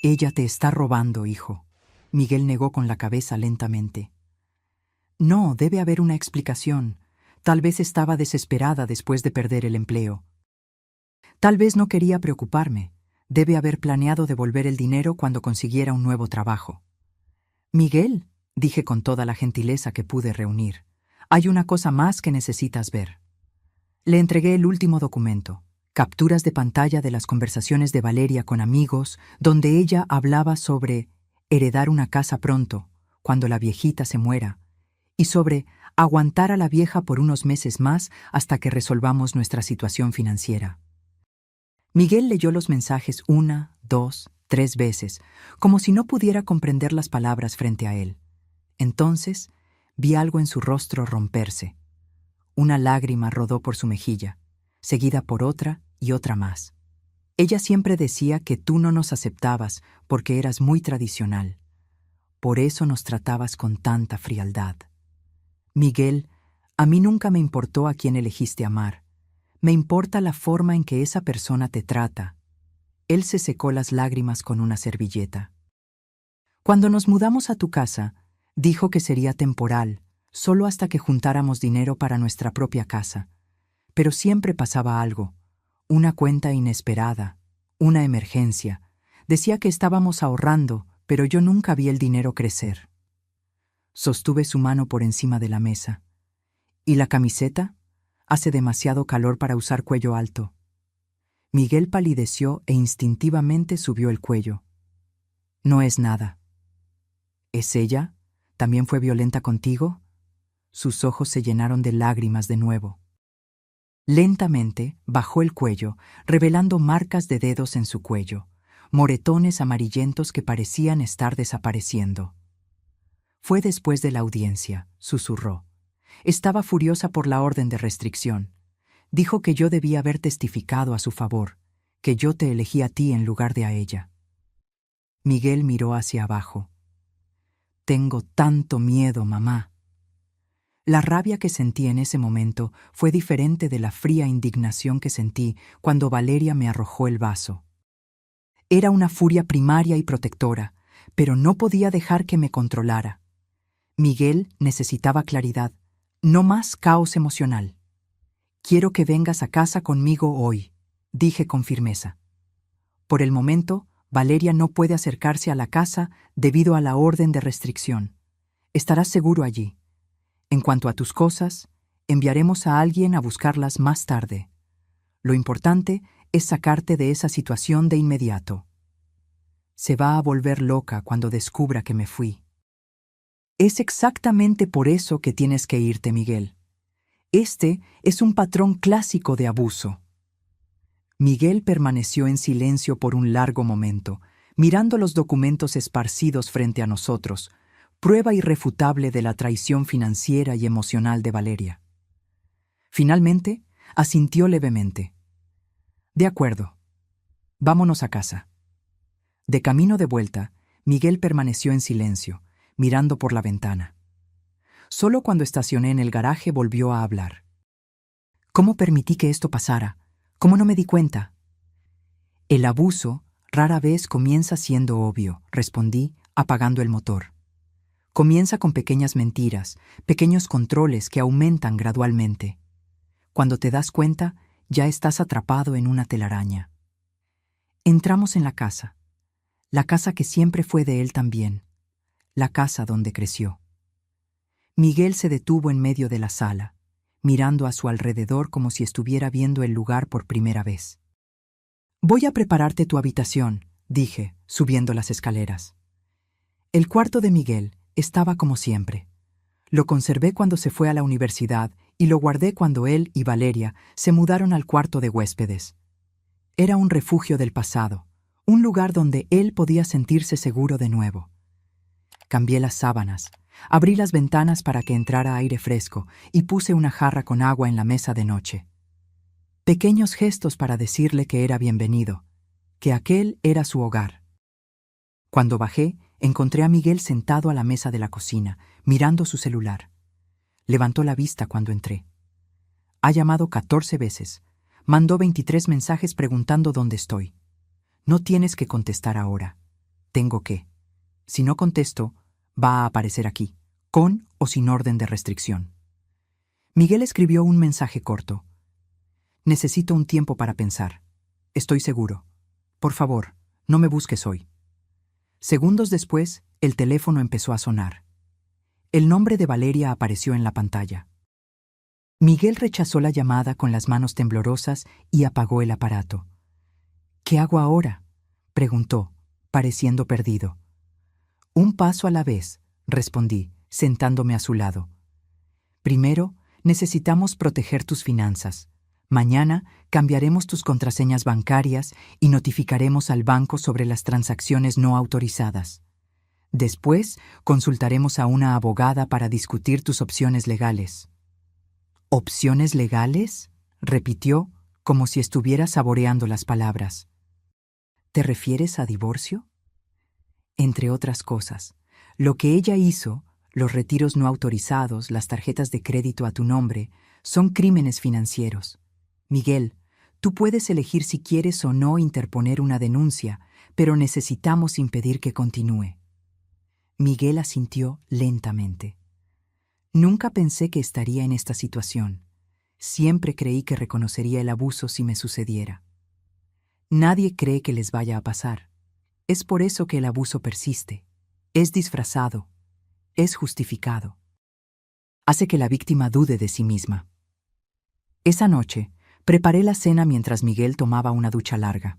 Ella te está robando, hijo. Miguel negó con la cabeza lentamente. No, debe haber una explicación. Tal vez estaba desesperada después de perder el empleo. Tal vez no quería preocuparme. Debe haber planeado devolver el dinero cuando consiguiera un nuevo trabajo. Miguel, dije con toda la gentileza que pude reunir, hay una cosa más que necesitas ver. Le entregué el último documento, capturas de pantalla de las conversaciones de Valeria con amigos, donde ella hablaba sobre heredar una casa pronto, cuando la viejita se muera, y sobre aguantar a la vieja por unos meses más hasta que resolvamos nuestra situación financiera. Miguel leyó los mensajes 1, 2, 3 veces, como si no pudiera comprender las palabras frente a él. Entonces, vi algo en su rostro romperse. Una lágrima rodó por su mejilla, seguida por otra y otra más. Ella siempre decía que tú no nos aceptabas porque eras muy tradicional. Por eso nos tratabas con tanta frialdad. Miguel, a mí nunca me importó a quién elegiste amar. Me importa la forma en que esa persona te trata. Él se secó las lágrimas con una servilleta. Cuando nos mudamos a tu casa, dijo que sería temporal, solo hasta que juntáramos dinero para nuestra propia casa. Pero siempre pasaba algo, una cuenta inesperada, una emergencia. Decía que estábamos ahorrando, pero yo nunca vi el dinero crecer. Sostuve su mano por encima de la mesa. ¿Y la camiseta? Hace demasiado calor para usar cuello alto. Miguel palideció e instintivamente subió el cuello. No es nada. ¿Es ella? ¿También fue violenta contigo? Sus ojos se llenaron de lágrimas de nuevo. Lentamente bajó el cuello, revelando marcas de dedos en su cuello, moretones amarillentos que parecían estar desapareciendo. Fue después de la audiencia, susurró. Estaba furiosa por la orden de restricción. Dijo que yo debía haber testificado a su favor, que yo te elegí a ti en lugar de a ella. Miguel miró hacia abajo. Tengo tanto miedo, mamá. La rabia que sentí en ese momento fue diferente de la fría indignación que sentí cuando Valeria me arrojó el vaso. Era una furia primaria y protectora, pero no podía dejar que me controlara. Miguel necesitaba claridad, no más caos emocional. Quiero que vengas a casa conmigo hoy, dije con firmeza. Por el momento, Valeria no puede acercarse a la casa debido a la orden de restricción. Estarás seguro allí. En cuanto a tus cosas, enviaremos a alguien a buscarlas más tarde. Lo importante es sacarte de esa situación de inmediato. Se va a volver loca cuando descubra que me fui. Es exactamente por eso que tienes que irte, Miguel. Este es un patrón clásico de abuso. Miguel permaneció en silencio por un largo momento, mirando los documentos esparcidos frente a nosotros, prueba irrefutable de la traición financiera y emocional de Valeria. Finalmente, asintió levemente. De acuerdo. Vámonos a casa. De camino de vuelta, Miguel permaneció en silencio, mirando por la ventana. Solo cuando estacioné en el garaje volvió a hablar. ¿Cómo permití que esto pasara? ¿Cómo no me di cuenta? El abuso rara vez comienza siendo obvio, respondí, apagando el motor. Comienza con pequeñas mentiras, pequeños controles que aumentan gradualmente. Cuando te das cuenta, ya estás atrapado en una telaraña. Entramos en la casa que siempre fue de él también, la casa donde creció. Miguel se detuvo en medio de la sala, mirando a su alrededor como si estuviera viendo el lugar por primera vez. Voy a prepararte tu habitación, dije, subiendo las escaleras. El cuarto de Miguel estaba como siempre. Lo conservé cuando se fue a la universidad y lo guardé cuando él y Valeria se mudaron al cuarto de huéspedes. Era un refugio del pasado, un lugar donde él podía sentirse seguro de nuevo. Cambié las sábanas, abrí las ventanas para que entrara aire fresco y puse una jarra con agua en la mesa de noche. Pequeños gestos para decirle que era bienvenido, que aquel era su hogar. Cuando bajé, encontré a Miguel sentado a la mesa de la cocina, mirando su celular. Levantó la vista cuando entré. Ha llamado 14 veces. Mandó 23 mensajes preguntando dónde estoy. No tienes que contestar ahora. Tengo que. Si no contesto, va a aparecer aquí, con o sin orden de restricción. Miguel escribió un mensaje corto. Necesito un tiempo para pensar. Estoy seguro. Por favor, no me busques hoy. Segundos después, el teléfono empezó a sonar. El nombre de Valeria apareció en la pantalla. Miguel rechazó la llamada con las manos temblorosas y apagó el aparato. ¿Qué hago ahora?, preguntó, pareciendo perdido. Un paso a la vez, respondí, sentándome a su lado. Primero, necesitamos proteger tus finanzas. Mañana cambiaremos tus contraseñas bancarias y notificaremos al banco sobre las transacciones no autorizadas. Después, consultaremos a una abogada para discutir tus opciones legales. ¿Opciones legales?, repitió, como si estuviera saboreando las palabras. ¿Te refieres a divorcio? Entre otras cosas, lo que ella hizo, los retiros no autorizados, las tarjetas de crédito a tu nombre, son crímenes financieros. Miguel, tú puedes elegir si quieres o no interponer una denuncia, pero necesitamos impedir que continúe. Miguel asintió lentamente. Nunca pensé que estaría en esta situación. Siempre creí que reconocería el abuso si me sucediera. Nadie cree que les vaya a pasar. Es por eso que el abuso persiste. Es disfrazado. Es justificado. Hace que la víctima dude de sí misma. Esa noche, preparé la cena mientras Miguel tomaba una ducha larga.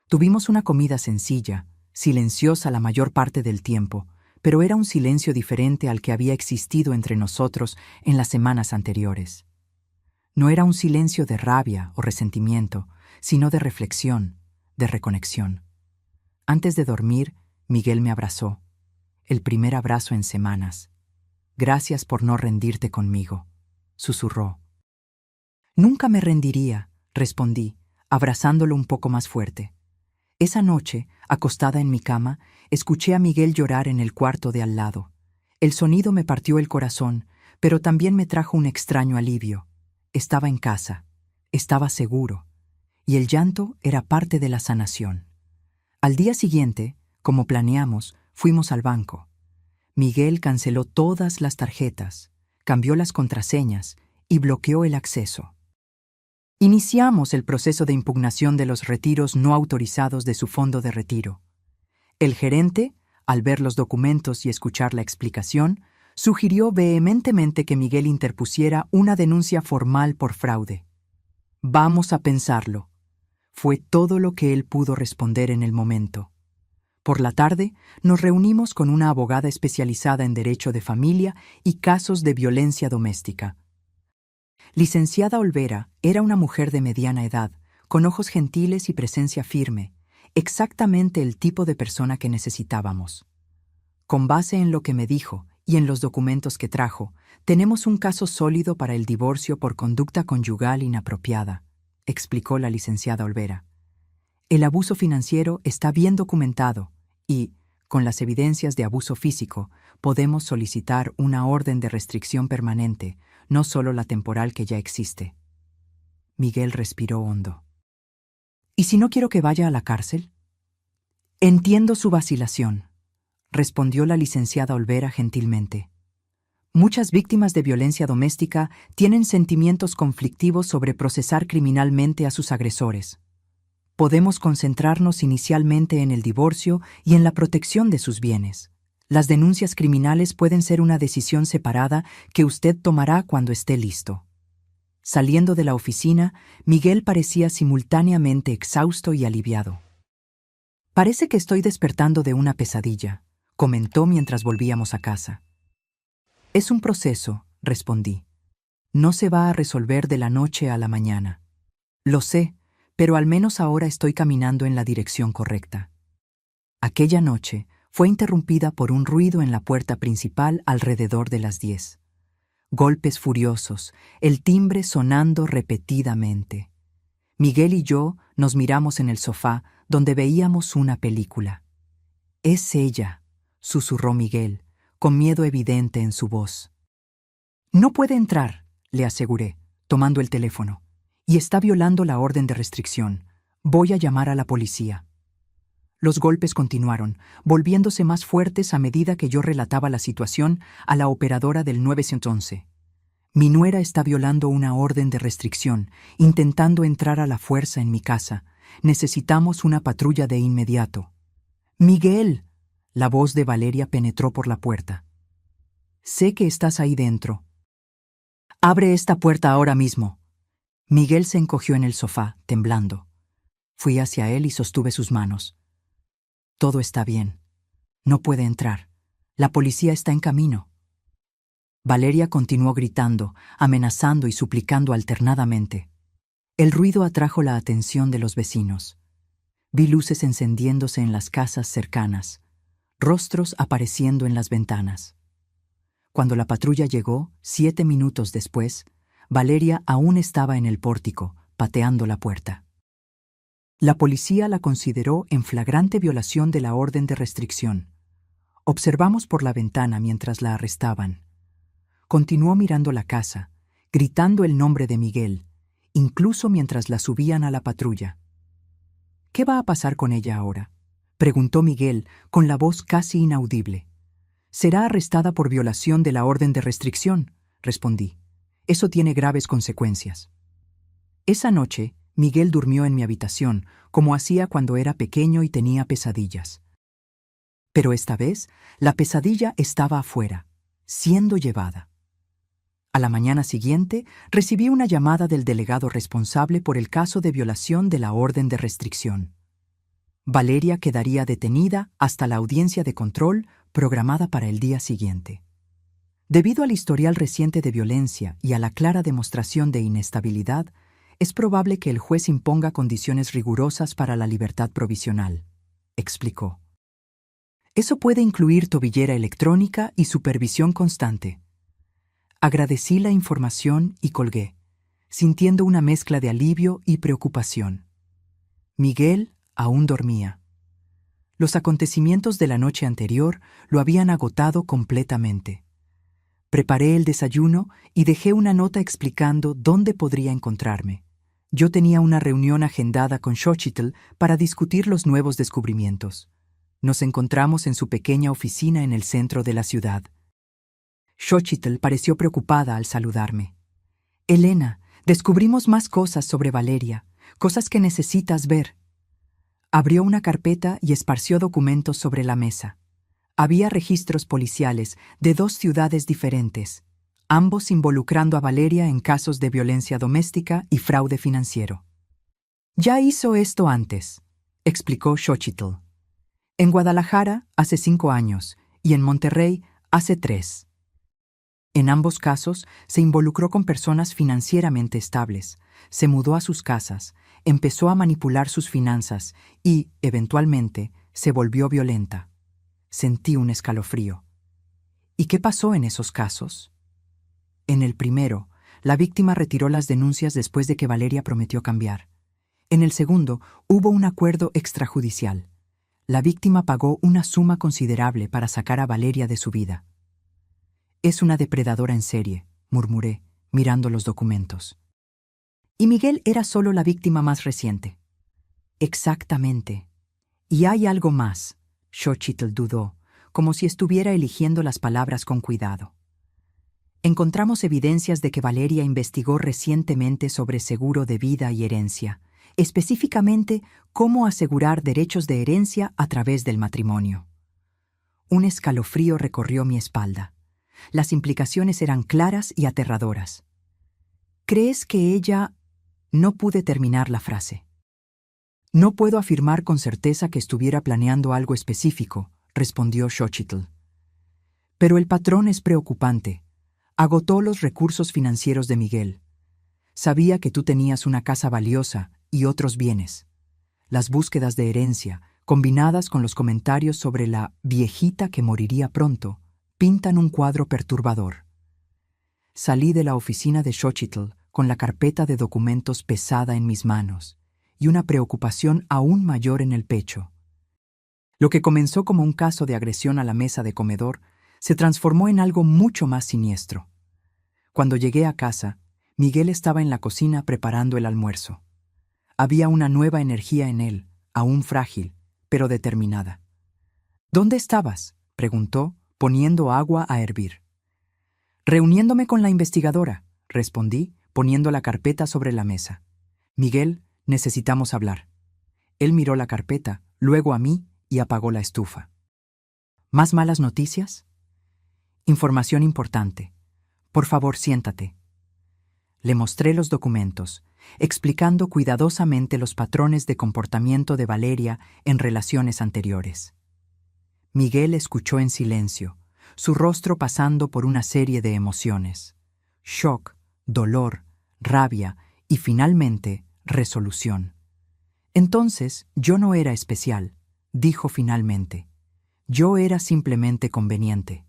Tuvimos una comida sencilla, silenciosa la mayor parte del tiempo, pero era un silencio diferente al que había existido entre nosotros en las semanas anteriores. No era un silencio de rabia o resentimiento, sino de reflexión, de reconexión. Antes de dormir, Miguel me abrazó, el primer abrazo en semanas. «Gracias por no rendirte conmigo», susurró. «Nunca me rendiría», respondí, abrazándolo un poco más fuerte. Esa noche, acostada en mi cama, escuché a Miguel llorar en el cuarto de al lado. El sonido me partió el corazón, pero también me trajo un extraño alivio. Estaba en casa, estaba seguro, y el llanto era parte de la sanación. Al día siguiente, como planeamos, fuimos al banco. Miguel canceló todas las tarjetas, cambió las contraseñas y bloqueó el acceso. Iniciamos el proceso de impugnación de los retiros no autorizados de su fondo de retiro. El gerente, al ver los documentos y escuchar la explicación, sugirió vehementemente que Miguel interpusiera una denuncia formal por fraude. «Vamos a pensarlo», fue todo lo que él pudo responder en el momento. Por la tarde, nos reunimos con una abogada especializada en derecho de familia y casos de violencia doméstica. Licenciada Olvera era una mujer de mediana edad, con ojos gentiles y presencia firme, exactamente el tipo de persona que necesitábamos. Con base en lo que me dijo y en los documentos que trajo, tenemos un caso sólido para el divorcio por conducta conyugal inapropiada, explicó la licenciada Olvera. El abuso financiero está bien documentado y, con las evidencias de abuso físico, podemos solicitar una orden de restricción permanente, no solo la temporal que ya existe. Miguel respiró hondo. ¿Y si no quiero que vaya a la cárcel? Entiendo su vacilación, respondió la licenciada Olvera gentilmente. Muchas víctimas de violencia doméstica tienen sentimientos conflictivos sobre procesar criminalmente a sus agresores. Podemos concentrarnos inicialmente en el divorcio y en la protección de sus bienes. Las denuncias criminales pueden ser una decisión separada que usted tomará cuando esté listo. Saliendo de la oficina, Miguel parecía simultáneamente exhausto y aliviado. «Parece que estoy despertando de una pesadilla», comentó mientras volvíamos a casa. «Es un proceso», respondí. «No se va a resolver de la noche a la mañana». «Lo sé, pero al menos ahora estoy caminando en la dirección correcta». Aquella noche fue interrumpida por un ruido en la puerta principal alrededor de las 10. Golpes furiosos, el timbre sonando repetidamente. Miguel y yo nos miramos en el sofá donde veíamos una película. «Es ella», susurró Miguel, con miedo evidente en su voz. «No puede entrar», le aseguré, tomando el teléfono. «Y está violando la orden de restricción. Voy a llamar a la policía». Los golpes continuaron, volviéndose más fuertes a medida que yo relataba la situación a la operadora del 911. «Mi nuera está violando una orden de restricción, intentando entrar a la fuerza en mi casa. Necesitamos una patrulla de inmediato». «Miguel», la voz de Valeria penetró por la puerta. «Sé que estás ahí dentro. Abre esta puerta ahora mismo». Miguel se encogió en el sofá, temblando. Fui hacia él y sostuve sus manos. «Todo está bien. No puede entrar. La policía está en camino». Valeria continuó gritando, amenazando y suplicando alternadamente. El ruido atrajo la atención de los vecinos. Vi luces encendiéndose en las casas cercanas, rostros apareciendo en las ventanas. Cuando la patrulla llegó, 7 minutos después, Valeria aún estaba en el pórtico, pateando la puerta. La policía la consideró en flagrante violación de la orden de restricción. Observamos por la ventana mientras la arrestaban. Continuó mirando la casa, gritando el nombre de Miguel, incluso mientras la subían a la patrulla. «¿Qué va a pasar con ella ahora?», preguntó Miguel con la voz casi inaudible. «Será arrestada por violación de la orden de restricción», respondí. «Eso tiene graves consecuencias». Esa noche, Miguel durmió en mi habitación, como hacía cuando era pequeño y tenía pesadillas. Pero esta vez, la pesadilla estaba afuera, siendo llevada. A la mañana siguiente, recibí una llamada del delegado responsable por el caso de violación de la orden de restricción. Valeria quedaría detenida hasta la audiencia de control programada para el día siguiente. Debido al historial reciente de violencia y a la clara demostración de inestabilidad, es probable que el juez imponga condiciones rigurosas para la libertad provisional, explicó. Eso puede incluir tobillera electrónica y supervisión constante. Agradecí la información y colgué, sintiendo una mezcla de alivio y preocupación. Miguel aún dormía. Los acontecimientos de la noche anterior lo habían agotado completamente. Preparé el desayuno y dejé una nota explicando dónde podría encontrarme. Yo tenía una reunión agendada con Xochitl para discutir los nuevos descubrimientos. Nos encontramos en su pequeña oficina en el centro de la ciudad. Xochitl pareció preocupada al saludarme. «Elena, descubrimos más cosas sobre Valeria, cosas que necesitas ver». Abrió una carpeta y esparció documentos sobre la mesa. Había registros policiales de 2 ciudades diferentes, ambos involucrando a Valeria en casos de violencia doméstica y fraude financiero. «Ya hizo esto antes», explicó Xochitl. «En Guadalajara hace 5 años y en Monterrey hace 3. En ambos casos se involucró con personas financieramente estables, se mudó a sus casas, empezó a manipular sus finanzas y, eventualmente, se volvió violenta». Sentí un escalofrío. ¿Y qué pasó en esos casos? En el primero, la víctima retiró las denuncias después de que Valeria prometió cambiar. En el segundo, hubo un acuerdo extrajudicial. La víctima pagó una suma considerable para sacar a Valeria de su vida. «Es una depredadora en serie», murmuré, mirando los documentos. «Y Miguel era solo la víctima más reciente». «Exactamente. Y hay algo más». Xochitl dudó, como si estuviera eligiendo las palabras con cuidado. «Encontramos evidencias de que Valeria investigó recientemente sobre seguro de vida y herencia, específicamente cómo asegurar derechos de herencia a través del matrimonio». Un escalofrío recorrió mi espalda. Las implicaciones eran claras y aterradoras. «¿Crees que ella...?» No pude terminar la frase. «No puedo afirmar con certeza que estuviera planeando algo específico», respondió Xochitl. «Pero el patrón es preocupante. Agotó los recursos financieros de Miguel. Sabía que tú tenías una casa valiosa y otros bienes. Las búsquedas de herencia, combinadas con los comentarios sobre la viejita que moriría pronto, pintan un cuadro perturbador». Salí de la oficina de Xochitl con la carpeta de documentos pesada en mis manos y una preocupación aún mayor en el pecho. Lo que comenzó como un caso de agresión a la mesa de comedor se transformó en algo mucho más siniestro. Cuando llegué a casa, Miguel estaba en la cocina preparando el almuerzo. Había una nueva energía en él, aún frágil, pero determinada. «¿Dónde estabas?», preguntó, poniendo agua a hervir. «Reuniéndome con la investigadora», respondí, poniendo la carpeta sobre la mesa. «Miguel, necesitamos hablar». Él miró la carpeta, luego a mí y apagó la estufa. «¿Más malas noticias?». «Información importante. Por favor, siéntate». Le mostré los documentos, explicando cuidadosamente los patrones de comportamiento de Valeria en relaciones anteriores. Miguel escuchó en silencio, su rostro pasando por una serie de emociones: shock, dolor, rabia y finalmente resolución. «Entonces, yo no era especial», dijo finalmente. «Yo era simplemente conveniente.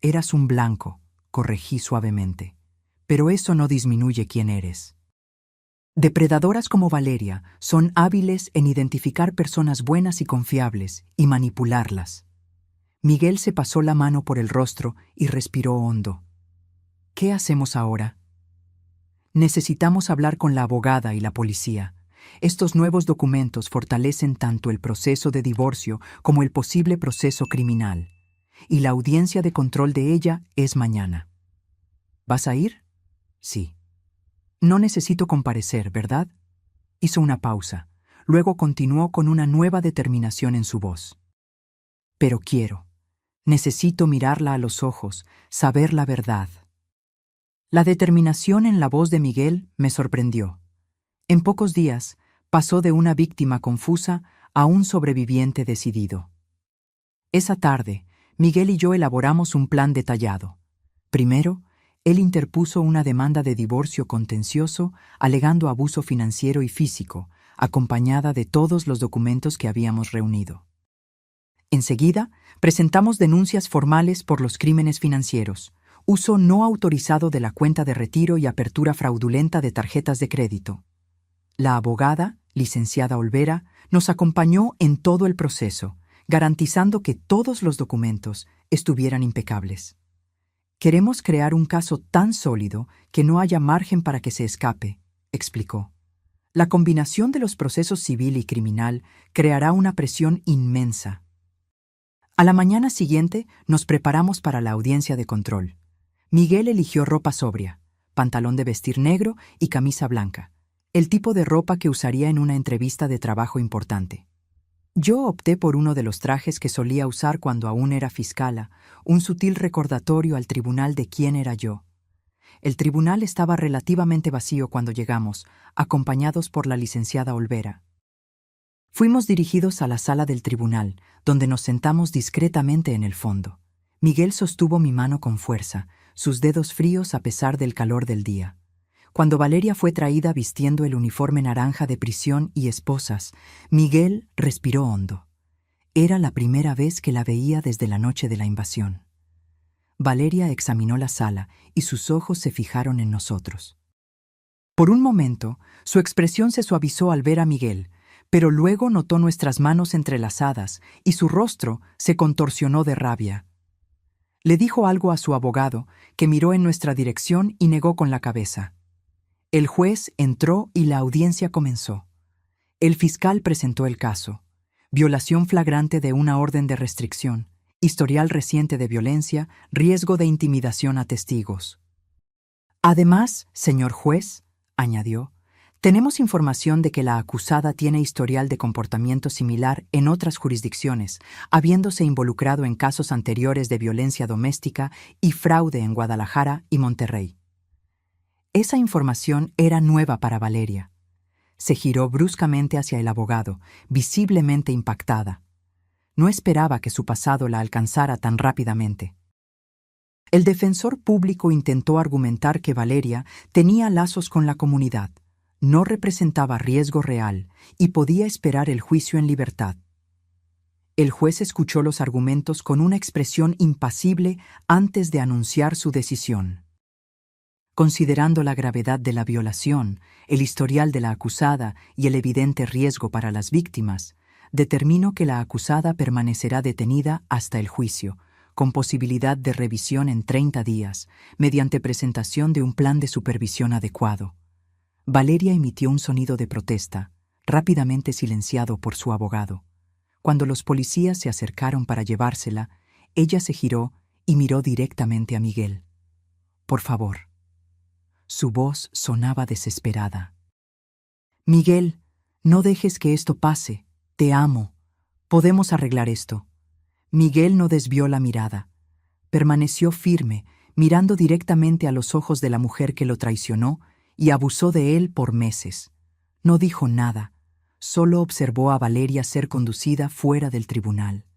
Eras un blanco», corregí suavemente. «Pero eso no disminuye quién eres». Depredadoras como Valeria son hábiles en identificar personas buenas y confiables y manipularlas. Miguel se pasó la mano por el rostro y respiró hondo. «¿Qué hacemos ahora?». «Necesitamos hablar con la abogada y la policía. Estos nuevos documentos fortalecen tanto el proceso de divorcio como el posible proceso criminal. Y la audiencia de control de ella es mañana». «¿Vas a ir?». «Sí». «No necesito comparecer, ¿verdad?». Hizo una pausa. Luego continuó con una nueva determinación en su voz. «Pero quiero. Necesito mirarla a los ojos, saber la verdad». La determinación en la voz de Miguel me sorprendió. En pocos días, pasó de una víctima confusa a un sobreviviente decidido. Esa tarde, Miguel y yo elaboramos un plan detallado. Primero, él interpuso una demanda de divorcio contencioso alegando abuso financiero y físico, acompañada de todos los documentos que habíamos reunido. Enseguida, presentamos denuncias formales por los crímenes financieros, uso no autorizado de la cuenta de retiro y apertura fraudulenta de tarjetas de crédito. La abogada, licenciada Olvera, nos acompañó en todo el proceso, garantizando que todos los documentos estuvieran impecables. Queremos crear un caso tan sólido que no haya margen para que se escape, explicó. La combinación de los procesos civil y criminal creará una presión inmensa. A la mañana siguiente nos preparamos para la audiencia de control. Miguel eligió ropa sobria, pantalón de vestir negro y camisa blanca, el tipo de ropa que usaría en una entrevista de trabajo importante. Yo opté por uno de los trajes que solía usar cuando aún era fiscala, un sutil recordatorio al tribunal de quién era yo. El tribunal estaba relativamente vacío cuando llegamos, acompañados por la licenciada Olvera. Fuimos dirigidos a la sala del tribunal, donde nos sentamos discretamente en el fondo. Miguel sostuvo mi mano con fuerza, sus dedos fríos a pesar del calor del día. Cuando Valeria fue traída vistiendo el uniforme naranja de prisión y esposas, Miguel respiró hondo. Era la primera vez que la veía desde la noche de la invasión. Valeria examinó la sala y sus ojos se fijaron en nosotros. Por un momento, su expresión se suavizó al ver a Miguel, pero luego notó nuestras manos entrelazadas y su rostro se contorsionó de rabia. Le dijo algo a su abogado, que miró en nuestra dirección y negó con la cabeza. El juez entró y la audiencia comenzó. El fiscal presentó el caso: violación flagrante de una orden de restricción, historial reciente de violencia, riesgo de intimidación a testigos. Además, señor juez, añadió, tenemos información de que la acusada tiene historial de comportamiento similar en otras jurisdicciones, habiéndose involucrado en casos anteriores de violencia doméstica y fraude en Guadalajara y Monterrey. Esa información era nueva para Valeria. Se giró bruscamente hacia el abogado, visiblemente impactada. No esperaba que su pasado la alcanzara tan rápidamente. El defensor público intentó argumentar que Valeria tenía lazos con la comunidad, no representaba riesgo real y podía esperar el juicio en libertad. El juez escuchó los argumentos con una expresión impasible antes de anunciar su decisión. Considerando la gravedad de la violación, el historial de la acusada y el evidente riesgo para las víctimas, determino que la acusada permanecerá detenida hasta el juicio, con posibilidad de revisión en 30 días, mediante presentación de un plan de supervisión adecuado. Valeria emitió un sonido de protesta, rápidamente silenciado por su abogado. Cuando los policías se acercaron para llevársela, ella se giró y miró directamente a Miguel. «Por favor». Su voz sonaba desesperada. «Miguel, no dejes que esto pase. Te amo. Podemos arreglar esto». Miguel no desvió la mirada. Permaneció firme, mirando directamente a los ojos de la mujer que lo traicionó y abusó de él por meses. No dijo nada, solo observó a Valeria ser conducida fuera del tribunal.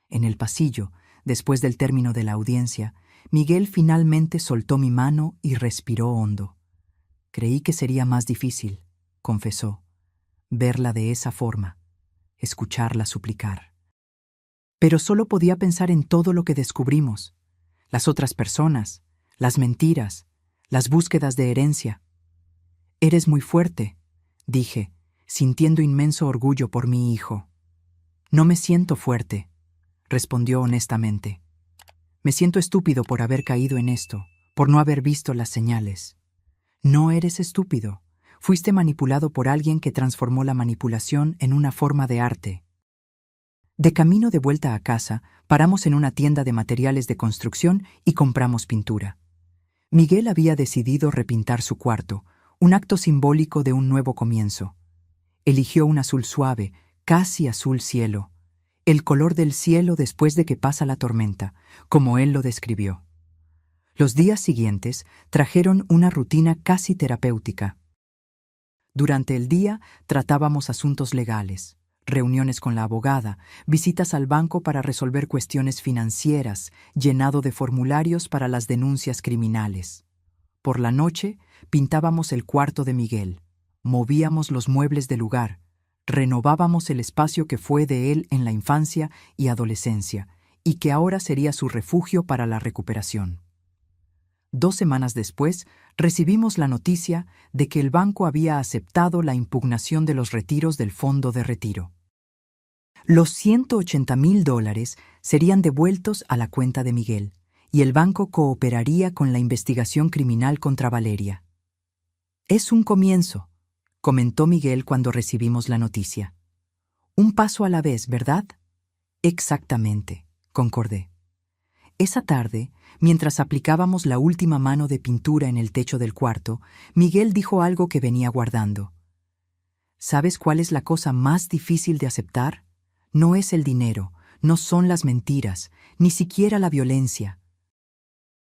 En el pasillo, después del término de la audiencia, Miguel finalmente soltó mi mano y respiró hondo. «Creí que sería más difícil», confesó, «verla de esa forma, escucharla suplicar. Pero solo podía pensar en todo lo que descubrimos, las otras personas, las mentiras, las búsquedas de herencia. Eres muy fuerte», dije, sintiendo inmenso orgullo por mi hijo. «No me siento fuerte», respondió honestamente. «Me siento estúpido por haber caído en esto, por no haber visto las señales». «No eres estúpido. Fuiste manipulado por alguien que transformó la manipulación en una forma de arte». De camino de vuelta a casa, paramos en una tienda de materiales de construcción y compramos pintura. Miguel había decidido repintar su cuarto, un acto simbólico de un nuevo comienzo. Eligió un azul suave, casi azul cielo, el color del cielo después de que pasa la tormenta, como él lo describió. Los días siguientes trajeron una rutina casi terapéutica. Durante el día tratábamos asuntos legales, reuniones con la abogada, visitas al banco para resolver cuestiones financieras, llenado de formularios para las denuncias criminales. Por la noche, pintábamos el cuarto de Miguel, movíamos los muebles del lugar, renovábamos el espacio que fue de él en la infancia y adolescencia, y que ahora sería su refugio para la recuperación. 2 semanas después, recibimos la noticia de que el banco había aceptado la impugnación de los retiros del fondo de retiro. Los $180,000 serían devueltos a la cuenta de Miguel, y el banco cooperaría con la investigación criminal contra Valeria. «Es un comienzo», comentó Miguel cuando recibimos la noticia. «Un paso a la vez, ¿verdad?» «Exactamente», concordé. Esa tarde, mientras aplicábamos la última mano de pintura en el techo del cuarto, Miguel dijo algo que venía guardando. «¿Sabes cuál es la cosa más difícil de aceptar? No es el dinero, no son las mentiras, ni siquiera la violencia.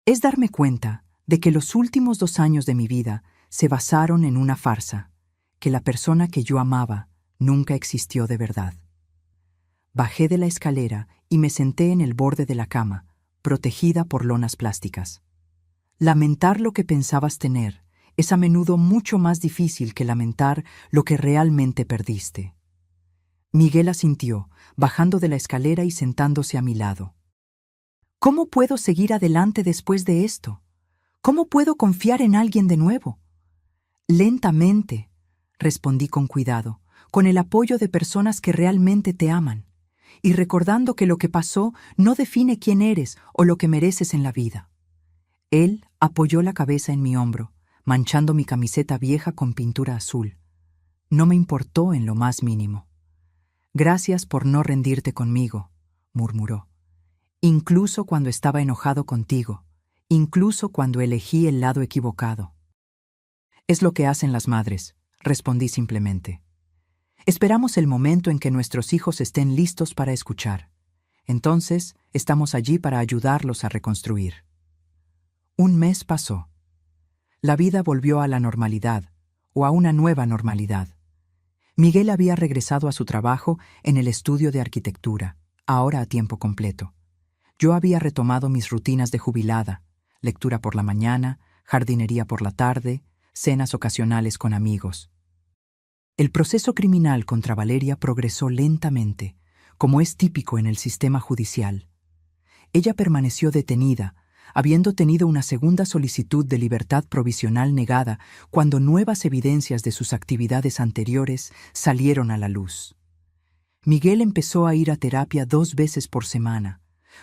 Es darme cuenta de que los últimos 2 años de mi vida se basaron en una farsa, que la persona que yo amaba nunca existió de verdad». Bajé de la escalera y me senté en el borde de la cama, protegida por lonas plásticas. Lamentar lo que pensabas tener es a menudo mucho más difícil que lamentar lo que realmente perdiste. Miguel asintió, bajando de la escalera y sentándose a mi lado. ¿Cómo puedo seguir adelante después de esto? ¿Cómo puedo confiar en alguien de nuevo? Lentamente, respondí con cuidado, con el apoyo de personas que realmente te aman, y recordando que lo que pasó no define quién eres o lo que mereces en la vida. Él apoyó la cabeza en mi hombro, manchando mi camiseta vieja con pintura azul. No me importó en lo más mínimo. «Gracias por no rendirte conmigo», murmuró. «Incluso cuando estaba enojado contigo, incluso cuando elegí el lado equivocado». «Es lo que hacen las madres», respondí simplemente. «Esperamos el momento en que nuestros hijos estén listos para escuchar. Entonces, estamos allí para ayudarlos a reconstruir». 1 mes pasó. La vida volvió a la normalidad, o a una nueva normalidad. Miguel había regresado a su trabajo en el estudio de arquitectura, ahora a tiempo completo. Yo había retomado mis rutinas de jubilada, lectura por la mañana, jardinería por la tarde, cenas ocasionales con amigos. El proceso criminal contra Valeria progresó lentamente, como es típico en el sistema judicial. Ella permaneció detenida, habiendo tenido una segunda solicitud de libertad provisional negada cuando nuevas evidencias de sus actividades anteriores salieron a la luz. Miguel empezó a ir a terapia 2 veces por semana,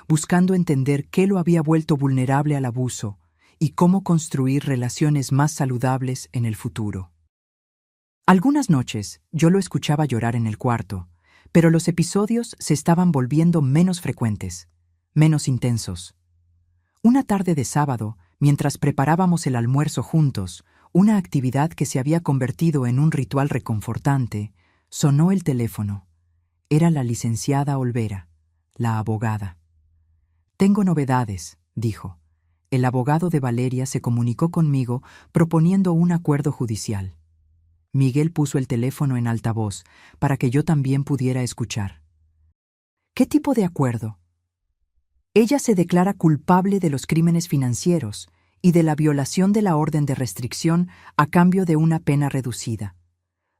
buscando entender qué lo había vuelto vulnerable al abuso y cómo construir relaciones más saludables en el futuro. Algunas noches yo lo escuchaba llorar en el cuarto, pero los episodios se estaban volviendo menos frecuentes, menos intensos. Una tarde de sábado, mientras preparábamos el almuerzo juntos, una actividad que se había convertido en un ritual reconfortante, sonó el teléfono. Era la licenciada Olvera, la abogada. «Tengo novedades», dijo. «El abogado de Valeria se comunicó conmigo proponiendo un acuerdo judicial». Miguel puso el teléfono en altavoz para que yo también pudiera escuchar. «¿Qué tipo de acuerdo?» «Ella se declara culpable de los crímenes financieros y de la violación de la orden de restricción a cambio de una pena reducida.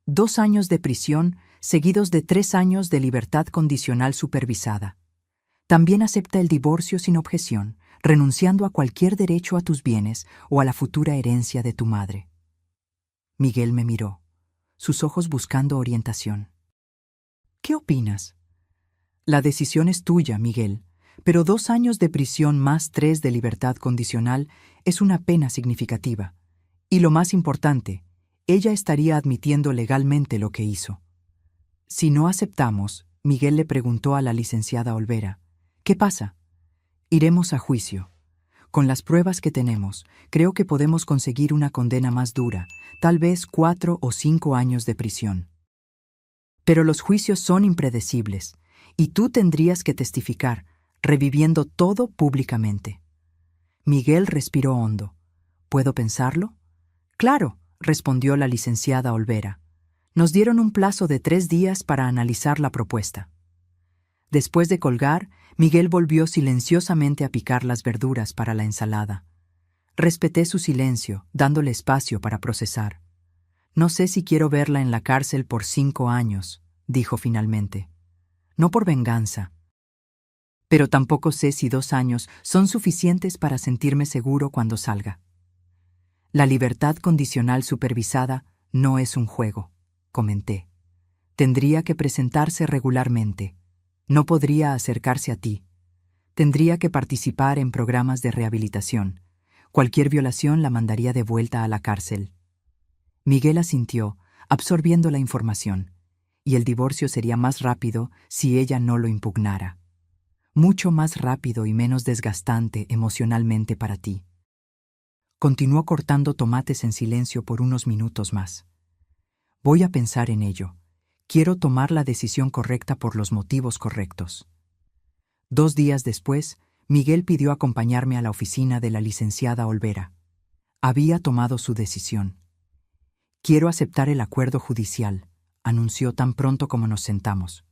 2 años de prisión seguidos de 3 años de libertad condicional supervisada. También acepta el divorcio sin objeción, renunciando a cualquier derecho a tus bienes o a la futura herencia de tu madre». Miguel me miró, sus ojos buscando orientación. «¿Qué opinas?» «La decisión es tuya, Miguel, pero 2 años de prisión más 3 de libertad condicional es una pena significativa. Y lo más importante, ella estaría admitiendo legalmente lo que hizo». «Si no aceptamos», Miguel le preguntó a la licenciada Olvera, «¿qué pasa?» «Iremos a juicio. Con las pruebas que tenemos, creo que podemos conseguir una condena más dura, tal vez 4 o 5 años de prisión. Pero los juicios son impredecibles, y tú tendrías que testificar, reviviendo todo públicamente». Miguel respiró hondo. «¿Puedo pensarlo?» «Claro», respondió la licenciada Olvera. Nos dieron un plazo de 3 días para analizar la propuesta. Después de colgar, Miguel volvió silenciosamente a picar las verduras para la ensalada. Respeté su silencio, dándole espacio para procesar. No sé si quiero verla en la cárcel por 5 años, dijo finalmente. No por venganza. Pero tampoco sé si 2 años son suficientes para sentirme seguro cuando salga. La libertad condicional supervisada no es un juego, comenté. Tendría que presentarse regularmente. No podría acercarse a ti. Tendría que participar en programas de rehabilitación. Cualquier violación la mandaría de vuelta a la cárcel. Miguel asintió, absorbiendo la información, y el divorcio sería más rápido si ella no lo impugnara. Mucho más rápido y menos desgastante emocionalmente para ti. Continuó cortando tomates en silencio por unos minutos más. Voy a pensar en ello. Quiero tomar la decisión correcta por los motivos correctos. 2 días después, Miguel pidió acompañarme a la oficina de la licenciada Olvera. Había tomado su decisión. Quiero aceptar el acuerdo judicial, anunció tan pronto como nos sentamos.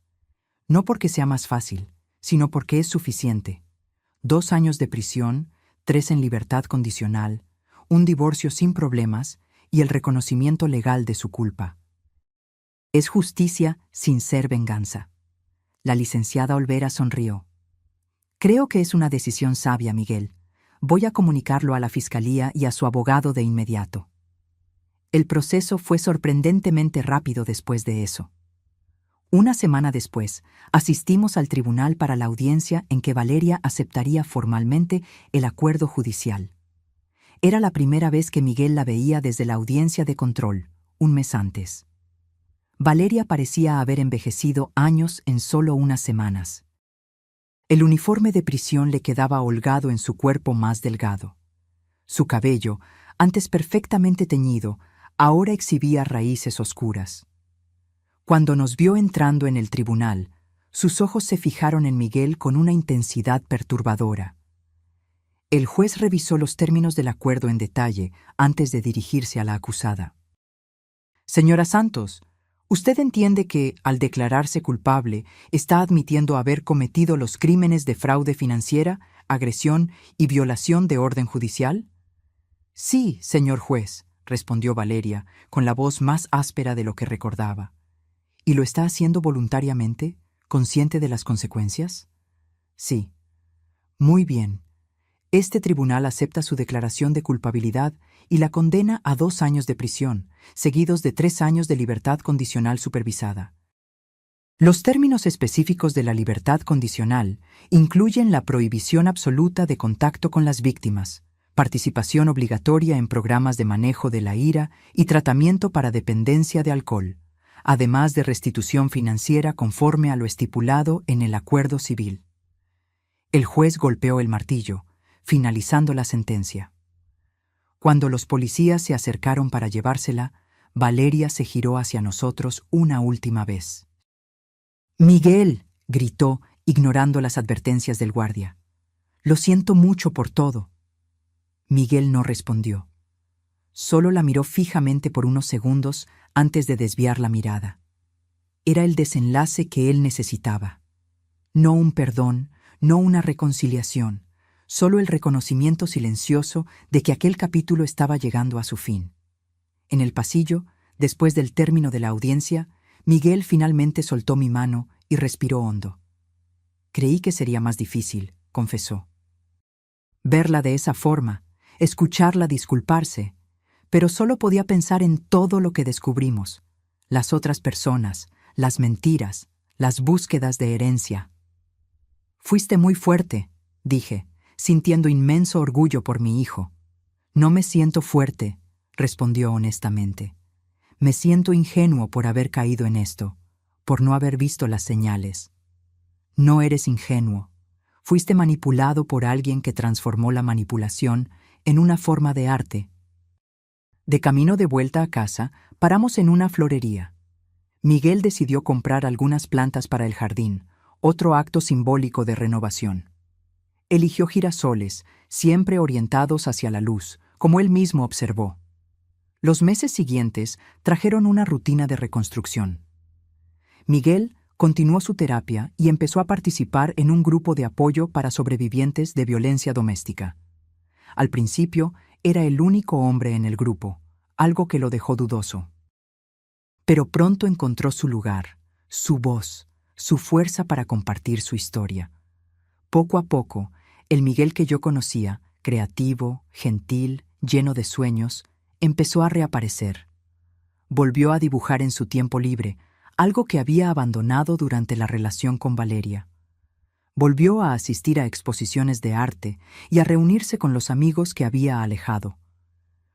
No porque sea más fácil, sino porque es suficiente. 2 años de prisión, 3 en libertad condicional, un divorcio sin problemas y el reconocimiento legal de su culpa. Es justicia sin ser venganza. La licenciada Olvera sonrió. Creo que es una decisión sabia, Miguel. Voy a comunicarlo a la fiscalía y a su abogado de inmediato. El proceso fue sorprendentemente rápido después de eso. Una semana después, asistimos al tribunal para la audiencia en que Valeria aceptaría formalmente el acuerdo judicial. Era la primera vez que Miguel la veía desde la audiencia de control, un mes antes. Valeria parecía haber envejecido años en solo unas semanas. El uniforme de prisión le quedaba holgado en su cuerpo más delgado. Su cabello, antes perfectamente teñido, ahora exhibía raíces oscuras. Cuando nos vio entrando en el tribunal, sus ojos se fijaron en Miguel con una intensidad perturbadora. El juez revisó los términos del acuerdo en detalle antes de dirigirse a la acusada. Señora Santos, ¿usted entiende que, al declararse culpable, está admitiendo haber cometido los crímenes de fraude financiera, agresión y violación de orden judicial? Sí, señor juez, respondió Valeria, con la voz más áspera de lo que recordaba. ¿Y lo está haciendo voluntariamente, consciente de las consecuencias? Sí. Muy bien. Este tribunal acepta su declaración de culpabilidad y la condena a 2 años de prisión, seguidos de 3 años de libertad condicional supervisada. Los términos específicos de la libertad condicional incluyen la prohibición absoluta de contacto con las víctimas, participación obligatoria en programas de manejo de la ira y tratamiento para dependencia de alcohol, además de restitución financiera conforme a lo estipulado en el acuerdo civil. El juez golpeó el martillo, finalizando la sentencia. Cuando los policías se acercaron para llevársela, Valeria se giró hacia nosotros una última vez. «Miguel», gritó, ignorando las advertencias del guardia. «Lo siento mucho por todo». Miguel no respondió. Solo la miró fijamente por unos segundos antes de desviar la mirada. Era el desenlace que él necesitaba. No un perdón, no una reconciliación, solo el reconocimiento silencioso de que aquel capítulo estaba llegando a su fin. En el pasillo, después del término de la audiencia, Miguel finalmente soltó mi mano y respiró hondo. Creí que sería más difícil, confesó. Verla de esa forma, escucharla disculparse, pero solo podía pensar en todo lo que descubrimos, las otras personas, las mentiras, las búsquedas de herencia. Fuiste muy fuerte, dije, sintiendo inmenso orgullo por mi hijo. No me siento fuerte, respondió honestamente. Me siento ingenuo por haber caído en esto, por no haber visto las señales. No eres ingenuo. Fuiste manipulado por alguien que transformó la manipulación en una forma de arte. De camino de vuelta a casa, paramos en una florería. Miguel decidió comprar algunas plantas para el jardín, otro acto simbólico de renovación. Eligió girasoles, siempre orientados hacia la luz, como él mismo observó. Los meses siguientes trajeron una rutina de reconstrucción. Miguel continuó su terapia y empezó a participar en un grupo de apoyo para sobrevivientes de violencia doméstica. Al principio, era el único hombre en el grupo, algo que lo dejó dudoso. Pero pronto encontró su lugar, su voz, su fuerza para compartir su historia. Poco a poco, el Miguel que yo conocía, creativo, gentil, lleno de sueños, empezó a reaparecer. Volvió a dibujar en su tiempo libre, algo que había abandonado durante la relación con Valeria. Volvió a asistir a exposiciones de arte y a reunirse con los amigos que había alejado.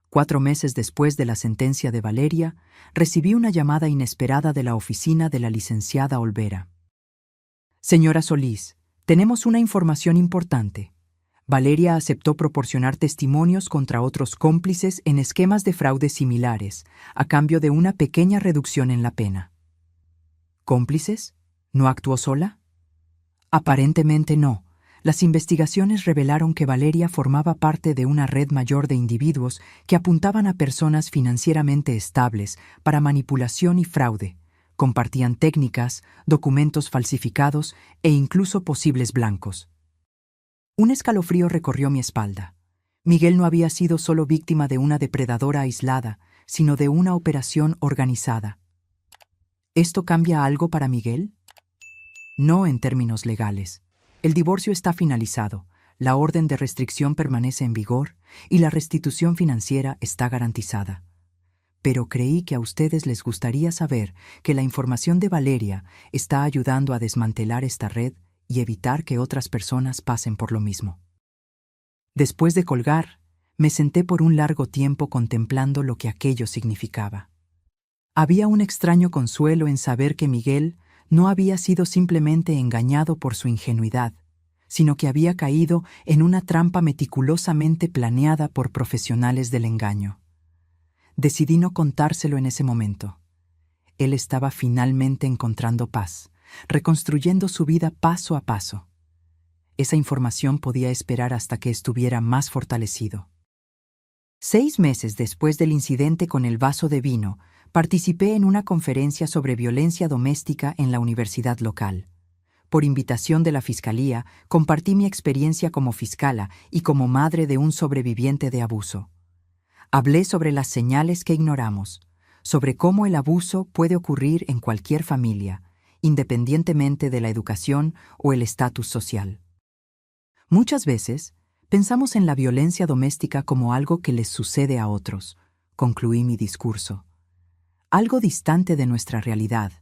4 meses después de la sentencia de Valeria, recibí una llamada inesperada de la oficina de la licenciada Olvera. Señora Solís, tenemos una información importante. Valeria aceptó proporcionar testimonios contra otros cómplices en esquemas de fraude similares, a cambio de una pequeña reducción en la pena. ¿Cómplices? ¿No actuó sola? Aparentemente no. Las investigaciones revelaron que Valeria formaba parte de una red mayor de individuos que apuntaban a personas financieramente estables para manipulación y fraude. Compartían técnicas, documentos falsificados e incluso posibles blancos. Un escalofrío recorrió mi espalda. Miguel no había sido solo víctima de una depredadora aislada, sino de una operación organizada. ¿Esto cambia algo para Miguel? No en términos legales. El divorcio está finalizado, la orden de restricción permanece en vigor y la restitución financiera está garantizada. Pero creí que a ustedes les gustaría saber que la información de Valeria está ayudando a desmantelar esta red y evitar que otras personas pasen por lo mismo. Después de colgar, me senté por un largo tiempo contemplando lo que aquello significaba. Había un extraño consuelo en saber que Miguel no había sido simplemente engañado por su ingenuidad, sino que había caído en una trampa meticulosamente planeada por profesionales del engaño. Decidí no contárselo en ese momento. Él estaba finalmente encontrando paz, reconstruyendo su vida paso a paso. Esa información podía esperar hasta que estuviera más fortalecido. 6 meses después del incidente con el vaso de vino, participé en una conferencia sobre violencia doméstica en la universidad local. Por invitación de la Fiscalía, compartí mi experiencia como fiscala y como madre de un sobreviviente de abuso. Hablé sobre las señales que ignoramos, sobre cómo el abuso puede ocurrir en cualquier familia, independientemente de la educación o el estatus social. Muchas veces, pensamos en la violencia doméstica como algo que les sucede a otros, concluí mi discurso. Algo distante de nuestra realidad,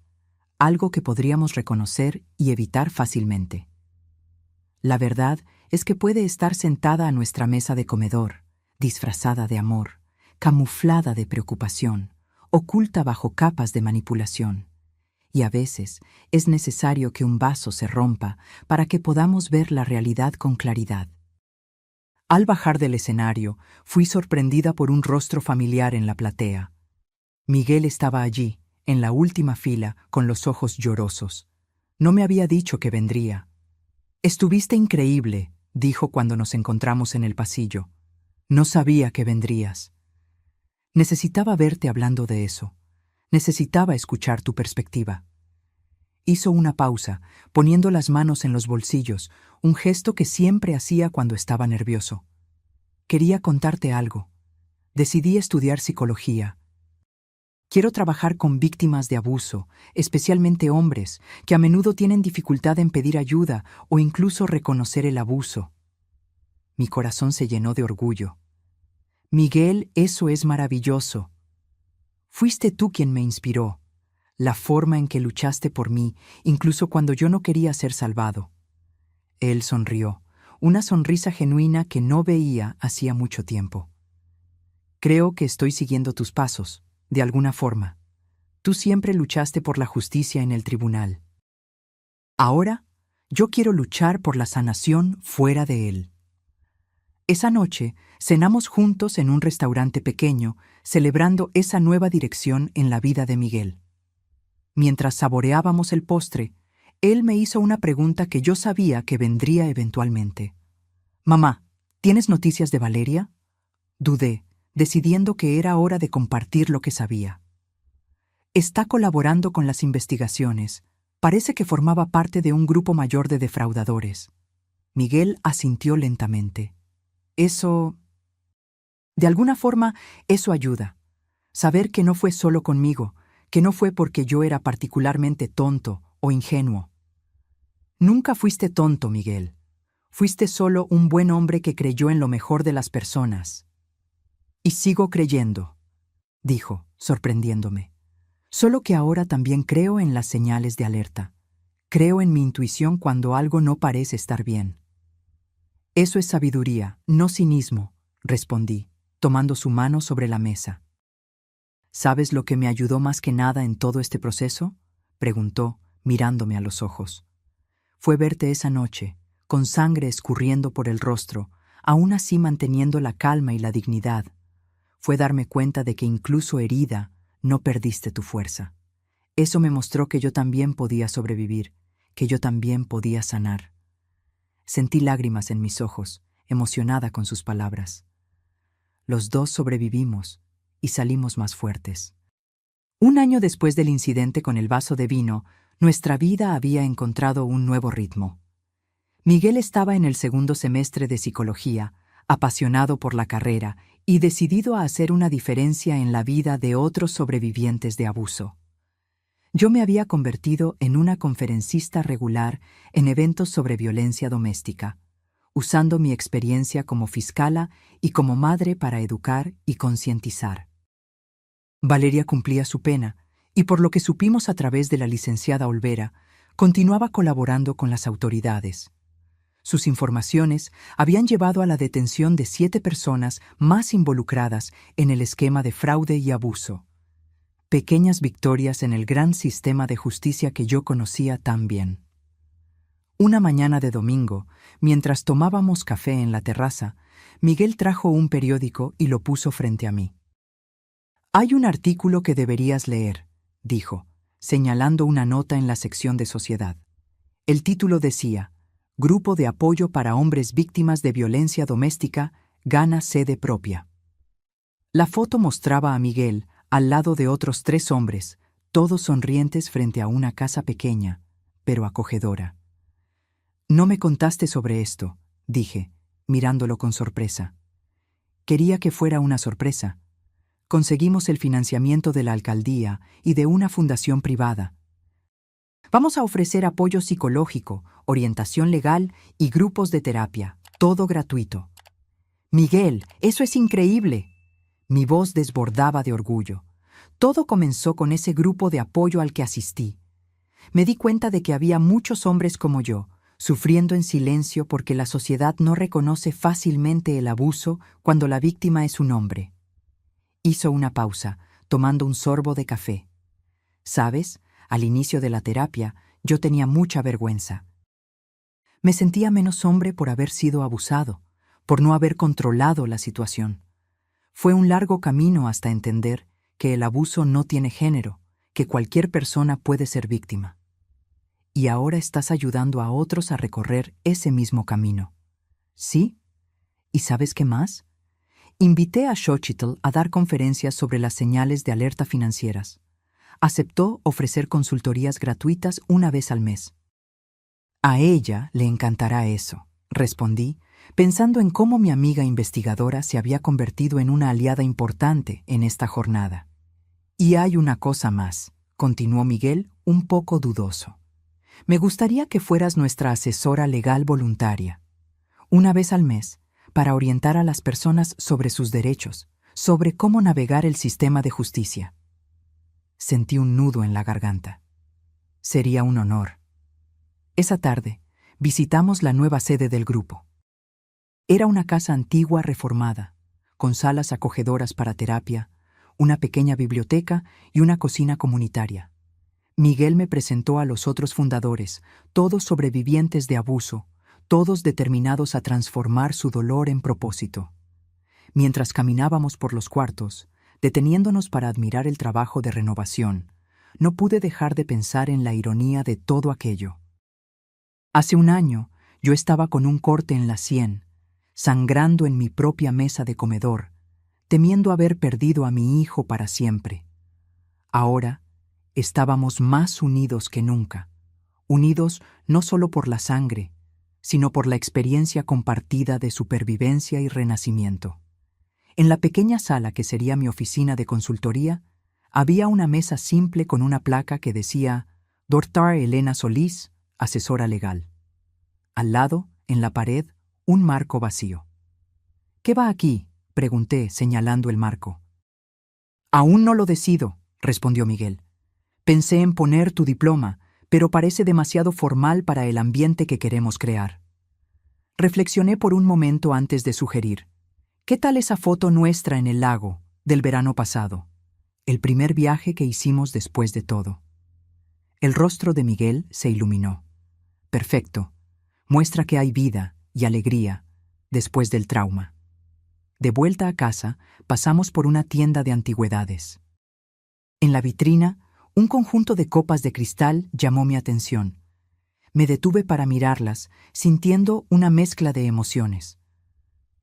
algo que podríamos reconocer y evitar fácilmente. La verdad es que puede estar sentada a nuestra mesa de comedor, disfrazada de amor, camuflada de preocupación, oculta bajo capas de manipulación. Y a veces es necesario que un vaso se rompa para que podamos ver la realidad con claridad. Al bajar del escenario, fui sorprendida por un rostro familiar en la platea. Miguel estaba allí, en la última fila, con los ojos llorosos. No me había dicho que vendría. «Estuviste increíble», dijo cuando nos encontramos en el pasillo. «No sabía que vendrías». Necesitaba verte hablando de eso. Necesitaba escuchar tu perspectiva. Hizo una pausa, poniendo las manos en los bolsillos, un gesto que siempre hacía cuando estaba nervioso. Quería contarte algo. Decidí estudiar psicología. Quiero trabajar con víctimas de abuso, especialmente hombres, que a menudo tienen dificultad en pedir ayuda o incluso reconocer el abuso. Mi corazón se llenó de orgullo. Miguel, eso es maravilloso. Fuiste tú quien me inspiró, la forma en que luchaste por mí, incluso cuando yo no quería ser salvado. Él sonrió, una sonrisa genuina que no veía hacía mucho tiempo. Creo que estoy siguiendo tus pasos, de alguna forma. Tú siempre luchaste por la justicia en el tribunal. Ahora, yo quiero luchar por la sanación fuera de él. Esa noche, cenamos juntos en un restaurante pequeño, celebrando esa nueva dirección en la vida de Miguel. Mientras saboreábamos el postre, él me hizo una pregunta que yo sabía que vendría eventualmente. «Mamá, ¿tienes noticias de Valeria?» Dudé, decidiendo que era hora de compartir lo que sabía. Está colaborando con las investigaciones. Parece que formaba parte de un grupo mayor de defraudadores. Miguel asintió lentamente. Eso... De alguna forma, eso ayuda. Saber que no fue solo conmigo, que no fue porque yo era particularmente tonto o ingenuo. Nunca fuiste tonto, Miguel. Fuiste solo un buen hombre que creyó en lo mejor de las personas. Y sigo creyendo, dijo, sorprendiéndome. Solo que ahora también creo en las señales de alerta. Creo en mi intuición cuando algo no parece estar bien. Eso es sabiduría, no cinismo, respondí, tomando su mano sobre la mesa. ¿Sabes lo que me ayudó más que nada en todo este proceso?, preguntó, mirándome a los ojos. Fue verte esa noche, con sangre escurriendo por el rostro, aún así manteniendo la calma y la dignidad. Fue darme cuenta de que incluso herida, no perdiste tu fuerza. Eso me mostró que yo también podía sobrevivir, que yo también podía sanar. Sentí lágrimas en mis ojos, emocionada con sus palabras. Los dos sobrevivimos y salimos más fuertes. Un año después del incidente con el vaso de vino, nuestra vida había encontrado un nuevo ritmo. Miguel estaba en el segundo semestre de psicología, apasionado por la carrera y decidido a hacer una diferencia en la vida de otros sobrevivientes de abuso. Yo me había convertido en una conferencista regular en eventos sobre violencia doméstica, usando mi experiencia como fiscala y como madre para educar y concientizar. Valeria cumplía su pena, y por lo que supimos a través de la licenciada Olvera, continuaba colaborando con las autoridades. Sus informaciones habían llevado a la detención de 7 personas más involucradas en el esquema de fraude y abuso. Pequeñas victorias en el gran sistema de justicia que yo conocía tan bien. Una mañana de domingo, mientras tomábamos café en la terraza, Miguel trajo un periódico y lo puso frente a mí. «Hay un artículo que deberías leer», dijo, señalando una nota en la sección de sociedad. El título decía: Grupo de apoyo para hombres víctimas de violencia doméstica gana sede propia. La foto mostraba a Miguel al lado de otros 3 hombres, todos sonrientes frente a una casa pequeña, pero acogedora. «No me contaste sobre esto», dije, mirándolo con sorpresa. Quería que fuera una sorpresa. Conseguimos el financiamiento de la alcaldía y de una fundación privada. Vamos a ofrecer apoyo psicológico, orientación legal y grupos de terapia, todo gratuito. «Miguel, eso es increíble». Mi voz desbordaba de orgullo. Todo comenzó con ese grupo de apoyo al que asistí. Me di cuenta de que había muchos hombres como yo, sufriendo en silencio porque la sociedad no reconoce fácilmente el abuso cuando la víctima es un hombre. Hizo una pausa, tomando un sorbo de café. ¿Sabes? Al inicio de la terapia, yo tenía mucha vergüenza. Me sentía menos hombre por haber sido abusado, por no haber controlado la situación. Fue un largo camino hasta entender que el abuso no tiene género, que cualquier persona puede ser víctima. Y ahora estás ayudando a otros a recorrer ese mismo camino. ¿Sí? ¿Y sabes qué más? Invité a Xochitl a dar conferencias sobre las señales de alerta financieras. Aceptó ofrecer consultorías gratuitas una vez al mes. A ella le encantará eso, respondí, pensando en cómo mi amiga investigadora se había convertido en una aliada importante en esta jornada. Y hay una cosa más, continuó Miguel, un poco dudoso. Me gustaría que fueras nuestra asesora legal voluntaria, una vez al mes, para orientar a las personas sobre sus derechos, sobre cómo navegar el sistema de justicia. Sentí un nudo en la garganta. Sería un honor. Esa tarde, visitamos la nueva sede del grupo. Era una casa antigua reformada, con salas acogedoras para terapia, una pequeña biblioteca y una cocina comunitaria. Miguel me presentó a los otros fundadores, todos sobrevivientes de abuso, todos determinados a transformar su dolor en propósito. Mientras caminábamos por los cuartos, deteniéndonos para admirar el trabajo de renovación, no pude dejar de pensar en la ironía de todo aquello. Hace un año, yo estaba con un corte en la sien, sangrando en mi propia mesa de comedor, temiendo haber perdido a mi hijo para siempre. Ahora estábamos más unidos que nunca, unidos no solo por la sangre, sino por la experiencia compartida de supervivencia y renacimiento. En la pequeña sala que sería mi oficina de consultoría, había una mesa simple con una placa que decía Dr. Elena Solís, asesora legal. Al lado, en la pared, un marco vacío. «¿Qué va aquí?», pregunté, señalando el marco. «Aún no lo decido», respondió Miguel. «Pensé en poner tu diploma, pero parece demasiado formal para el ambiente que queremos crear». Reflexioné por un momento antes de sugerir: «¿Qué tal esa foto nuestra en el lago, del verano pasado? El primer viaje que hicimos después de todo». El rostro de Miguel se iluminó. «Perfecto. Muestra que hay vida y alegría después del trauma». De vuelta a casa, pasamos por una tienda de antigüedades. En la vitrina, un conjunto de copas de cristal llamó mi atención. Me detuve para mirarlas, sintiendo una mezcla de emociones.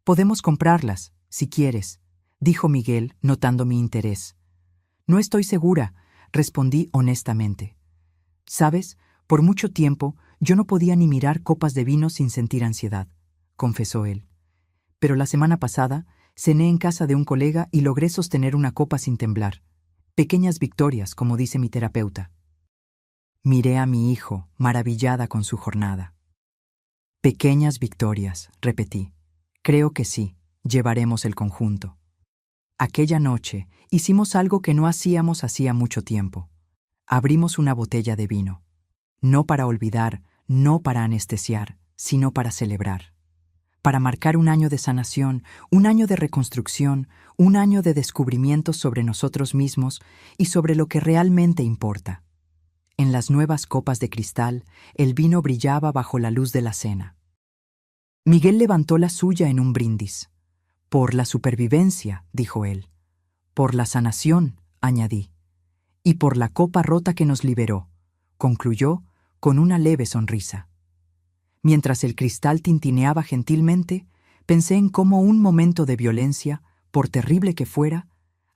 «Podemos comprarlas, si quieres», dijo Miguel, notando mi interés. «No estoy segura», respondí honestamente. «Sabes, por mucho tiempo yo no podía ni mirar copas de vino sin sentir ansiedad», confesó él. «Pero la semana pasada cené en casa de un colega y logré sostener una copa sin temblar. Pequeñas victorias, como dice mi terapeuta». Miré a mi hijo, maravillada con su jornada. «Pequeñas victorias», repetí. «Creo que sí, llevaremos el conjunto». Aquella noche hicimos algo que no hacíamos hacía mucho tiempo. Abrimos una botella de vino. No para olvidar, no para anestesiar, sino para celebrar. Para marcar un año de sanación, un año de reconstrucción, un año de descubrimientos sobre nosotros mismos y sobre lo que realmente importa. En las nuevas copas de cristal, el vino brillaba bajo la luz de la cena. Miguel levantó la suya en un brindis. «Por la supervivencia», dijo él. «Por la sanación», añadí. «Y por la copa rota que nos liberó», concluyó con una leve sonrisa. Mientras el cristal tintineaba gentilmente, pensé en cómo un momento de violencia, por terrible que fuera,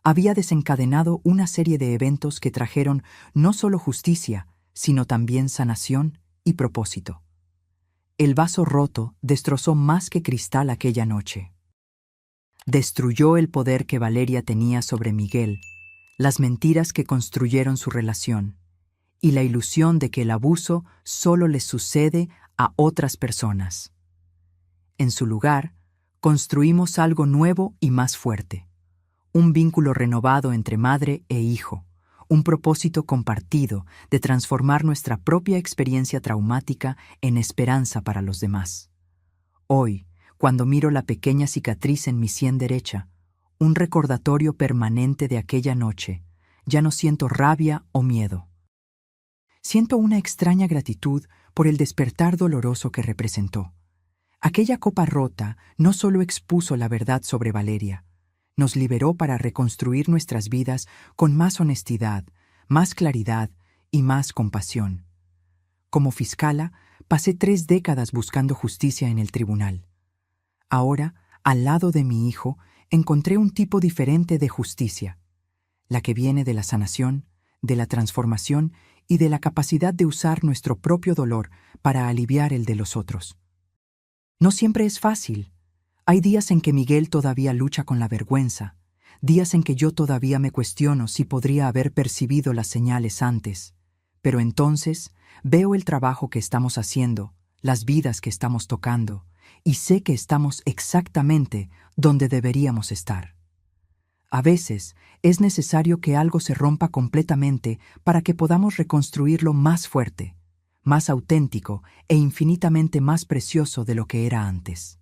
había desencadenado una serie de eventos que trajeron no solo justicia, sino también sanación y propósito. El vaso roto destrozó más que cristal aquella noche. Destruyó el poder que Valeria tenía sobre Miguel, las mentiras que construyeron su relación, y la ilusión de que el abuso solo les sucede a otras personas. En su lugar, construimos algo nuevo y más fuerte. Un vínculo renovado entre madre e hijo, un propósito compartido de transformar nuestra propia experiencia traumática en esperanza para los demás. Hoy, cuando miro la pequeña cicatriz en mi sien derecha, un recordatorio permanente de aquella noche, ya no siento rabia o miedo. Siento una extraña gratitud por el despertar doloroso que representó. Aquella copa rota no solo expuso la verdad sobre Valeria, nos liberó para reconstruir nuestras vidas con más honestidad, más claridad y más compasión. Como fiscala, pasé 3 décadas buscando justicia en el tribunal. Ahora, al lado de mi hijo, encontré un tipo diferente de justicia, la que viene de la sanación, de la transformación y de la capacidad de usar nuestro propio dolor para aliviar el de los otros. No siempre es fácil. Hay días en que Miguel todavía lucha con la vergüenza, días en que yo todavía me cuestiono si podría haber percibido las señales antes, pero entonces veo el trabajo que estamos haciendo, las vidas que estamos tocando, y sé que estamos exactamente donde deberíamos estar. A veces es necesario que algo se rompa completamente para que podamos reconstruirlo más fuerte, más auténtico e infinitamente más precioso de lo que era antes.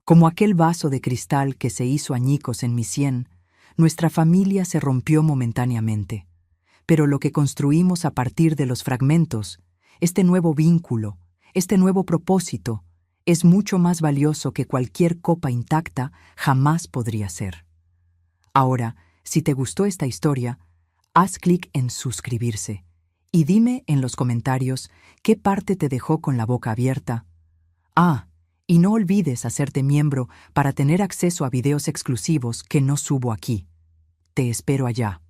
Como aquel vaso de cristal que se hizo añicos en mi sien, nuestra familia se rompió momentáneamente, pero lo que construimos a partir de los fragmentos, este nuevo vínculo, este nuevo propósito, es mucho más valioso que cualquier copa intacta jamás podría ser. Ahora, si te gustó esta historia, haz clic en suscribirse y dime en los comentarios qué parte te dejó con la boca abierta. Ah, Y no olvides hacerte miembro para tener acceso a videos exclusivos que no subo aquí. Te espero allá.